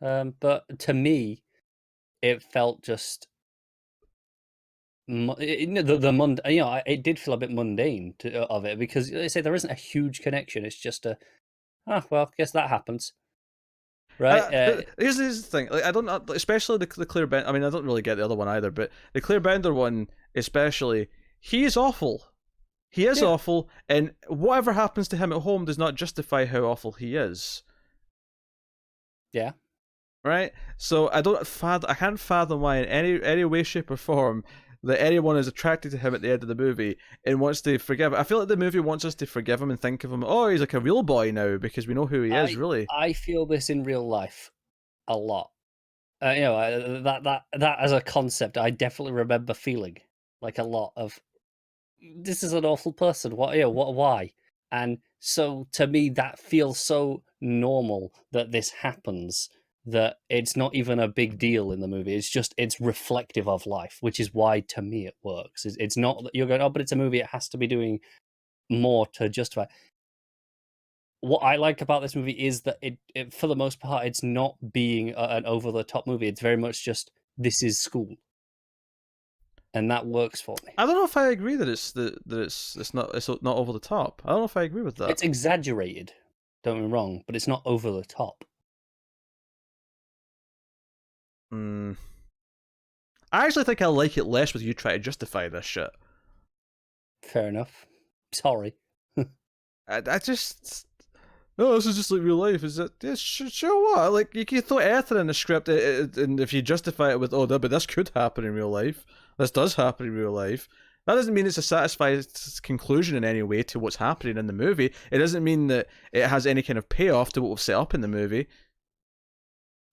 But to me, it felt just it did feel a bit mundane of it, because they say there isn't a huge connection. It's just well, guess that happens, right? Here's the thing. Like, I don't, especially the Claire Bender. I mean, I don't really get the other one either, but the Claire Bender one, especially, he is awful. He is awful, and whatever happens to him at home does not justify how awful he is. Yeah. Right. So I can't fathom why in any way, shape, or form that anyone is attracted to him at the end of the movie and wants to forgive him. I feel like the movie wants us to forgive him and think of him, oh, he's like a real boy now because we know who he is, really. I feel this in real life a lot. That as a concept, I definitely remember feeling like a lot of, this is an awful person. Why? And so to me, that feels so normal that this happens, that it's not even a big deal in the movie. It's reflective of life, which is why to me it works. It's not that you're going, oh, but it's a movie, it has to be doing more to justify. What I like about this movie is that it for the most part, it's not being an over the top movie. It's very much just, this is school, and that works for me. I don't know if I agree that it's not over the top. I don't know if I agree with that. It's exaggerated, don't get me wrong, but it's not over the top. I actually think I like it less with you trying to justify this shit. Fair enough. Sorry. I just... No, this is just like real life. Is it? Yeah, sure what? Like, you can throw anything in the script, and if you justify it with, oh, no, but this could happen in real life. This does happen in real life. That doesn't mean it's a satisfied conclusion in any way to what's happening in the movie. It doesn't mean that it has any kind of payoff to what we've set up in the movie.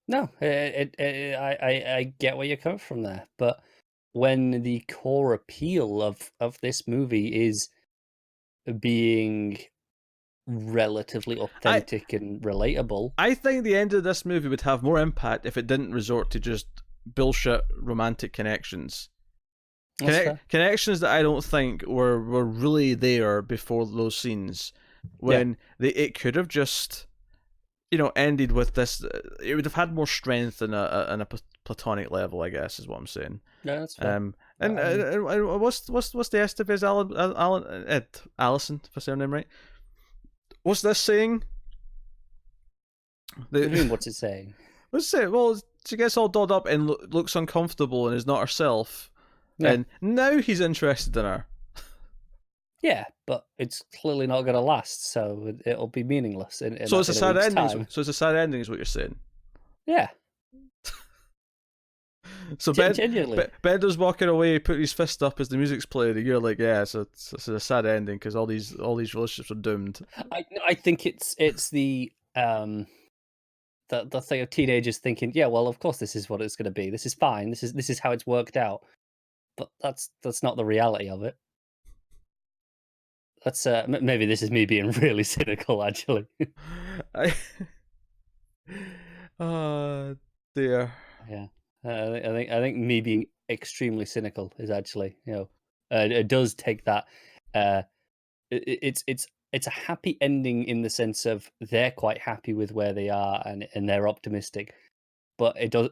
No, I get where you're coming from there, but when the core appeal of this movie is being relatively authentic and relatable, I think the end of this movie would have more impact if it didn't resort to just bullshit romantic connections. Connections that I don't think were really there before those scenes. When it could have just, ended with this. It would have had more strength in a platonic level, I guess, is what I'm saying. No, that's fair. And what's the Estevez Allison, if I say her name right? What's this saying? What's it saying? What's it? Well, she gets all dolled up and looks uncomfortable and is not herself. Yeah. And now he's interested in her. Yeah, but it's clearly not going to last, so it'll be meaningless. So it's a sad ending. So it's a sad ending, is what you're saying. Yeah. So Bender's walking away, putting his fist up as the music's playing, and you're like, yeah, so it's a sad ending because all these relationships are doomed. I think it's the thing of teenagers thinking, yeah, well, of course this is what it's going to be. This is fine. This is how it's worked out. But that's not the reality of it. That's maybe this is me being really cynical, actually. Dear. Yeah, I think me being extremely cynical is actually, it does take that. It's a happy ending in the sense of they're quite happy with where they are and they're optimistic, but it does.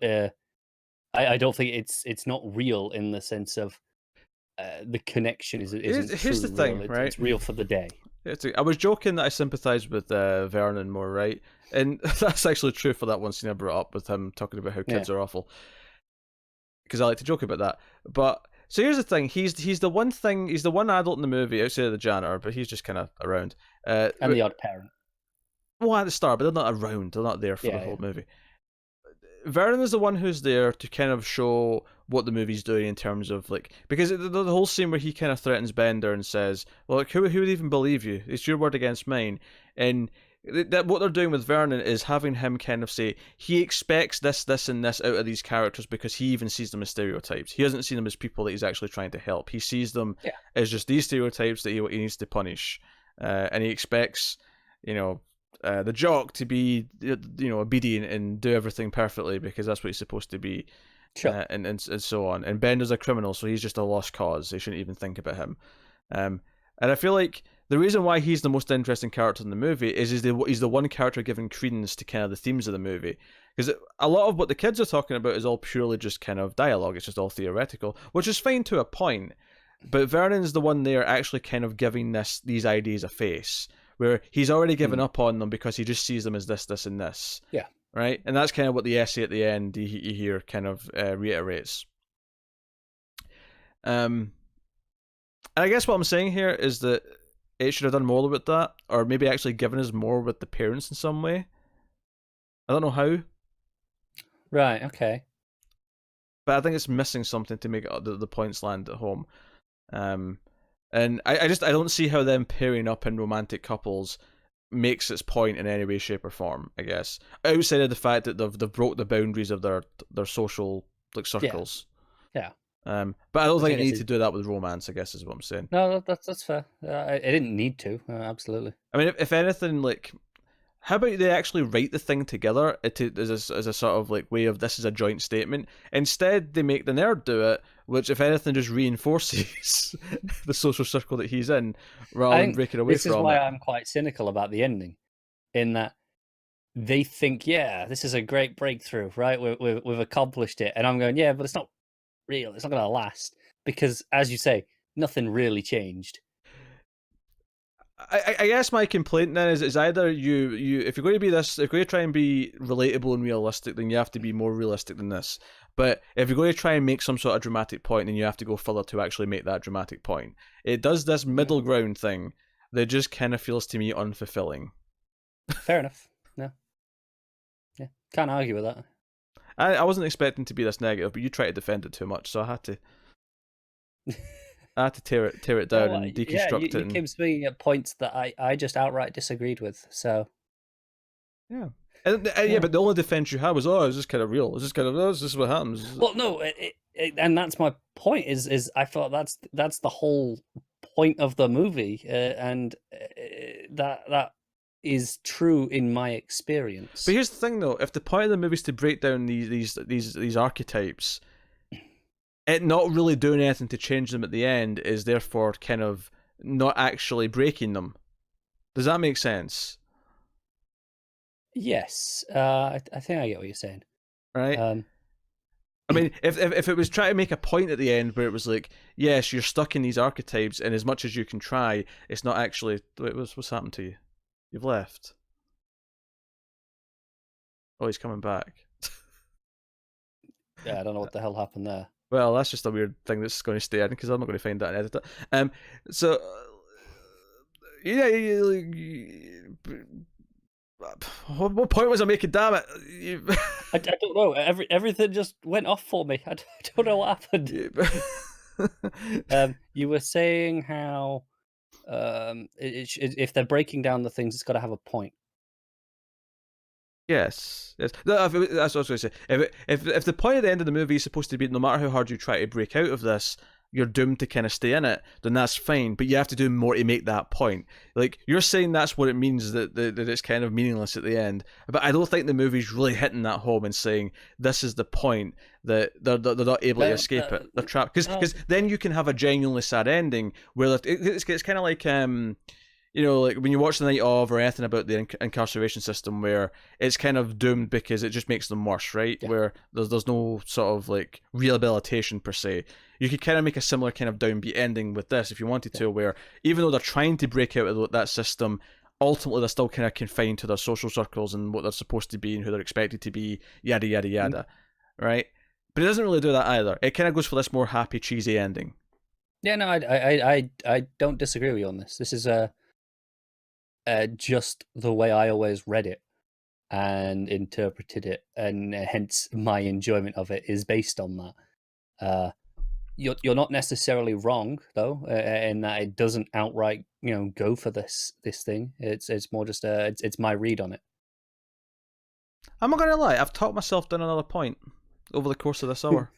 I don't think it's not real in the sense of the connection isn't Here's the truly real. thing, It's right? it's real for the day. I was joking that I sympathise with Vernon more, right? And that's actually true for that one scene I brought up with him talking about how kids are awful. Because I like to joke about that. But so here's the thing: he's the one adult in the movie outside of the janitor, but he's just kind of around. And the odd parent. Well, at the start, but they're not around. They're not there for the whole movie. Vernon is the one who's there to kind of show what the movie's doing in terms of because the whole scene where he kind of threatens Bender and says, "Well, who would even believe you? It's your word against mine." And that what they're doing with Vernon is having him kind of say he expects this, and this out of these characters because he even sees them as stereotypes. He doesn't see them as people that he's actually trying to help. He sees them as just these stereotypes that he needs to punish, and he expects, the jock to be, obedient and do everything perfectly because that's what he's supposed to be, and so on. And Bender's a criminal, so he's just a lost cause. They shouldn't even think about him. And I feel like the reason why he's the most interesting character in the movie is he's the one character giving credence to kind of the themes of the movie. Because a lot of what the kids are talking about is all purely just kind of dialogue. It's just all theoretical, which is fine to a point. But Vernon's the one there actually kind of giving these ideas a face, where he's already given up on them because he just sees them as this, and this. Yeah. Right? And that's kind of what the essay at the end you hear kind of reiterates. And I guess what I'm saying here is that it should have done more with that, or maybe actually given us more with the parents in some way. I don't know how. Right, okay. But I think it's missing something to make the points land at home. And I don't see how them pairing up in romantic couples makes its point in any way, shape, or form, I guess. Outside of the fact that they've broke the boundaries of their social circles. Yeah. But I don't think you need to do that with romance, I guess is what I'm saying. No, that's fair. I didn't need to, absolutely. I mean, if anything, how about they actually write the thing together as a sort of way of this is a joint statement? Instead, they make the nerd do it, which, if anything, just reinforces the social circle that he's in, rather than breaking away from it. This is why I'm quite cynical about the ending, in that they think, this is a great breakthrough, right? We've accomplished it, and I'm going, but it's not real. It's not going to last because, as you say, nothing really changed. I guess my complaint then is either you if you're going to be this, if you're going to try and be relatable and realistic, then you have to be more realistic than this. But if you're going to try and make some sort of dramatic point, then you have to go further to actually make that dramatic point. It does this middle ground thing that just kind of feels to me unfulfilling. Fair enough. No. Yeah, can't argue with that. I wasn't expecting to be this negative, but you try to defend it too much, so I had to. I had to tear it down and deconstruct it. You keep speaking at points that I just outright disagreed with. So, yeah, but the only defense you had was, it's just kind of real. It's just kind of, this is what happens. Well, no, and that's my point. Is I thought that's the whole point of the movie, and that is true in my experience. But here's the thing, though: if the point of the movie is to break down these archetypes, it not really doing anything to change them at the end is therefore kind of not actually breaking them. Does that make sense? Yes, I think I get what you're saying. Right. I mean, if it was trying to make a point at the end where it was like, yes, you're stuck in these archetypes, and as much as you can try, it's not actually. Wait, what's happened to you? You've left. Oh, he's coming back. Yeah, I don't know what the hell happened there. Well, that's just a weird thing that's going to stay in because I'm not going to find that and edit it. So, what point was I making? Damn it! I don't know. Everything just went off for me. I don't know what happened. You were saying how if they're breaking down the things, it's got to have a point. Yes. No, that's what I was going to say. If the point at the end of the movie is supposed to be, no matter how hard you try to break out of this, you're doomed to kind of stay in it, then that's fine. But you have to do more to make that point. Like, you're saying that's what it means, that it's kind of meaningless at the end. But I don't think the movie's really hitting that home and saying this is the point, that they're not able to escape it. They're trapped. Because then you can have a genuinely sad ending where it's kind of like like when you watch The Night Of or anything about the incarceration system, where it's kind of doomed because it just makes them worse, right? Yeah. Where there's no sort of like rehabilitation per se. You could kind of make a similar kind of downbeat ending with this if you wanted to, where even though they're trying to break out of that system, ultimately they're still kind of confined to their social circles and what they're supposed to be and who they're expected to be, yada yada yada, right? But it doesn't really do that either. It kind of goes for this more happy, cheesy ending. Yeah, no, I don't disagree with you on this. This is just the way I always read it and interpreted it, and hence my enjoyment of it is based on that. You're not necessarily wrong though, in that it doesn't outright go for this thing. It's more just it's my read on it. I'm not gonna lie, I've talked myself down another point over the course of this hour,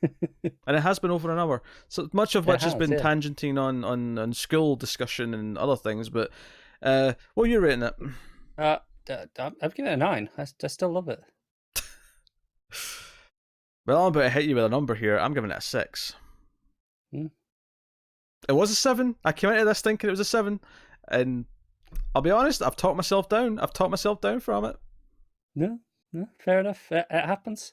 and it has been over an hour. So much of which has been tangenting on school discussion and other things. But what are you rating it? I've given it a 9. I still love it. Well, I'm about to hit you with a number here. I'm giving it a 6. It was a 7. I came into this thinking it was a 7, and I'll be honest, I've talked myself down. I've talked myself down from it. No, fair enough. It happens.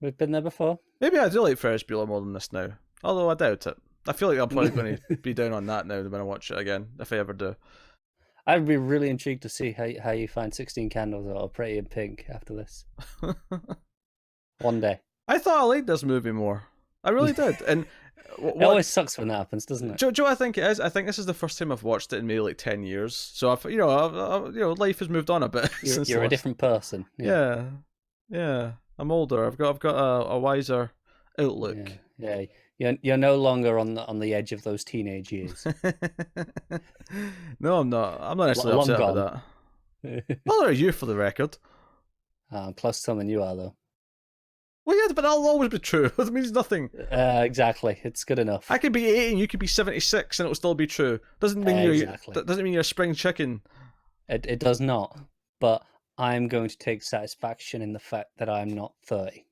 We've been there before. Maybe I do like Ferris Bueller more than this now, although I doubt it. I feel like I'm probably going to be down on that now when I watch it again, if I ever do. I'd be really intrigued to see how you find 16 Candles or Pretty in Pink after this. One day. I thought I liked this movie more. I really did. And it always sucks when that happens, doesn't it? Joe, I think it is. I think this is the first time I've watched it in maybe like 10 years. So I've, life has moved on a bit. You're a different person. Yeah. I'm older. I've got a wiser outlook. Yeah. You're no longer on the edge of those teenage years. No, I'm not. I'm not necessarily upset about that. Well, are you, for the record? I'm closer to them than you are, though. Well, yeah, but that'll always be true. It means nothing. Exactly. It's good enough. I could be 80 and you could be 76 and it'll still be true. Doesn't mean you're a spring chicken. It does not. But I'm going to take satisfaction in the fact that I'm not 30.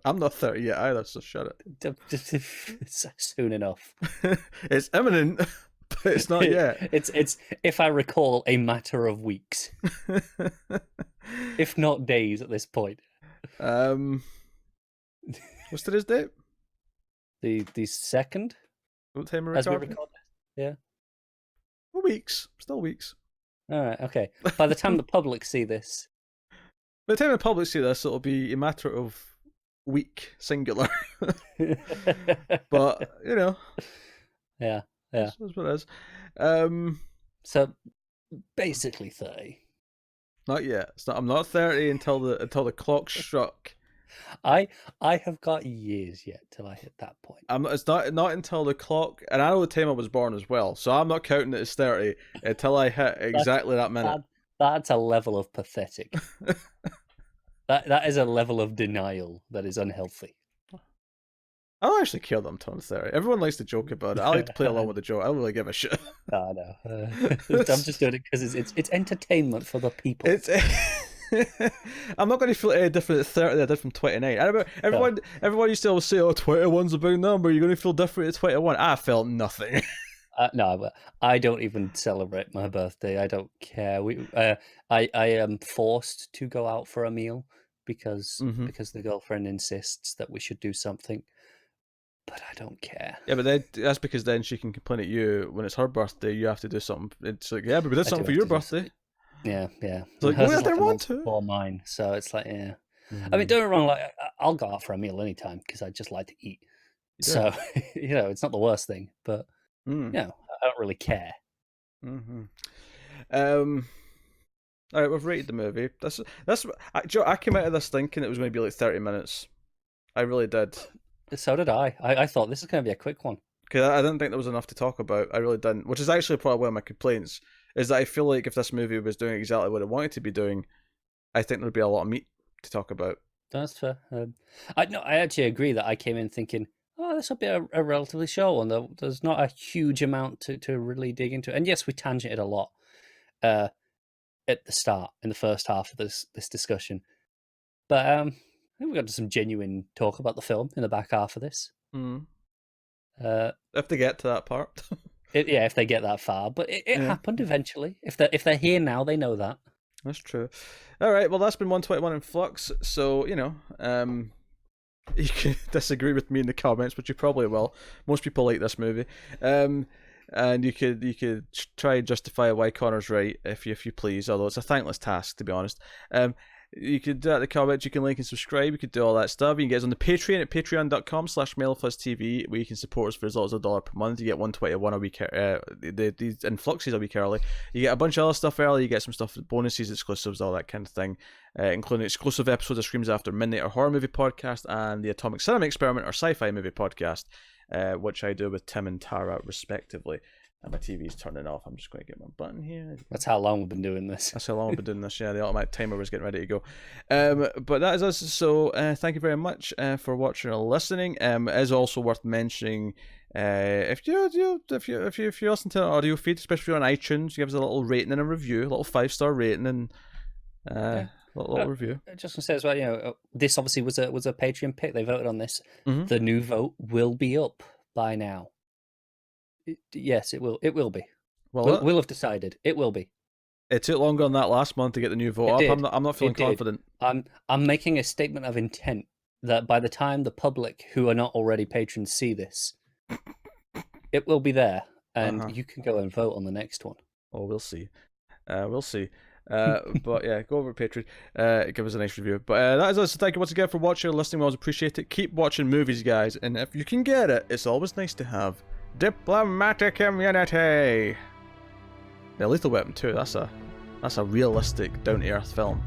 I'm not 30 yet either, so shut it. It's soon enough. It's imminent, but it's not yet. It's if I recall, a matter of weeks, if not days at this point. What's today's date? The 2nd. What time are we as we recording? record it? Yeah. Well, weeks. Still weeks. All right. Okay. By the time the public see this. By the time the public see this, it'll be a matter of week, singular. But, Yeah. That's what it is. So, basically 30. Not yet. I'm not 30 until the clock struck. I have got years yet till I hit that point. It's not until the clock, and I know the time I was born as well, so I'm not counting it as 30 until I hit exactly that minute. That's a level of pathetic. That is a level of denial that is unhealthy. I don't actually care that I'm turning 30. Everyone likes to joke about it. I like to play along with the joke. I don't really give a shit. I know. I'm just doing it because it's entertainment for the people. I'm not going to feel any different at 30 than I did from 29. Everyone used to always say, 21's a big number. You're going to feel different at 21. I felt nothing. No, but I don't even celebrate my birthday. I don't care. I am forced to go out for a meal because the girlfriend insists that we should do something. But I don't care. Yeah, but that's because then she can complain at you when it's her birthday. You have to do something. It's like, yeah, but we did something for your birthday. Yeah. It's like, I didn't want to. Or mine, so it's like, yeah. I mean, don't get me wrong. Like, I'll go out for a meal anytime because I just like to eat. So it's not the worst thing, but I don't really care. All right, we've rated the movie. Joe, I came out of this thinking it was going to be like 30 minutes. I really did. So did I. I thought this is going to be a quick one. Because I didn't think there was enough to talk about. I really didn't. Which is actually probably one of my complaints, is that I feel like if this movie was doing exactly what it wanted to be doing, I think there'd be a lot of meat to talk about. That's fair. I actually agree that I came in thinking, oh, this will be a relatively short one. There's not a huge amount to really dig into. And yes, we tangented a lot at the start, in the first half of this discussion. But I think we got to some genuine talk about the film in the back half of this. If they get to that part. If they get that far. But it happened eventually. If they're here now, they know that. That's true. All right, well, that's been 121 in Flux. So, you know, you can disagree with me in the comments, but you probably will. Most people like this movie. And you could try and justify why Connor's right, if you please, although it's a thankless task, to be honest. You could do that in the comments, you can like and subscribe, you could do all that stuff. You can get us on the Patreon at patreon.com/MailFuzzTV, where you can support us for as little as $1 per month. You get 121 a week, these in Fluxies a week early. You get a bunch of other stuff early, you get some stuff, bonuses, exclusives, all that kind of thing, including exclusive episodes of Screams After Midnight, our horror movie podcast, and the Atomic Cinema Experiment, our sci-fi movie podcast, which I do with Tim and Tara, respectively. And my TV's turning off. I'm just going to get my button here. That's how long we've been doing this. That's how long we've been doing this. Yeah, the automatic timer was getting ready to go. But that is us. So thank you very much for watching or listening. It is also worth mentioning if you listen to an audio feed, especially if you're on iTunes, give us a little rating and a review, a little 5-star rating and little review. Just gonna say as well, you know, this obviously was a Patreon pick. They voted on this. Mm-hmm. The new vote will be up by now. Yes, it will. It will be. Well, we'll have decided. It will be. It took longer than that last month to get the new vote up. I'm not feeling confident. I'm making a statement of intent that by the time the public who are not already patrons see this, it will be there, and you can go and vote on the next one. Oh, we'll see. We'll see. But yeah, go over to Patreon, give us a nice review. But that is us. Thank you once again for watching or listening. We always appreciate it. Keep watching movies, guys, and if you can get it, it's always nice to have diplomatic immunity. The Lethal Weapon 2, that's a realistic, down-to-earth film.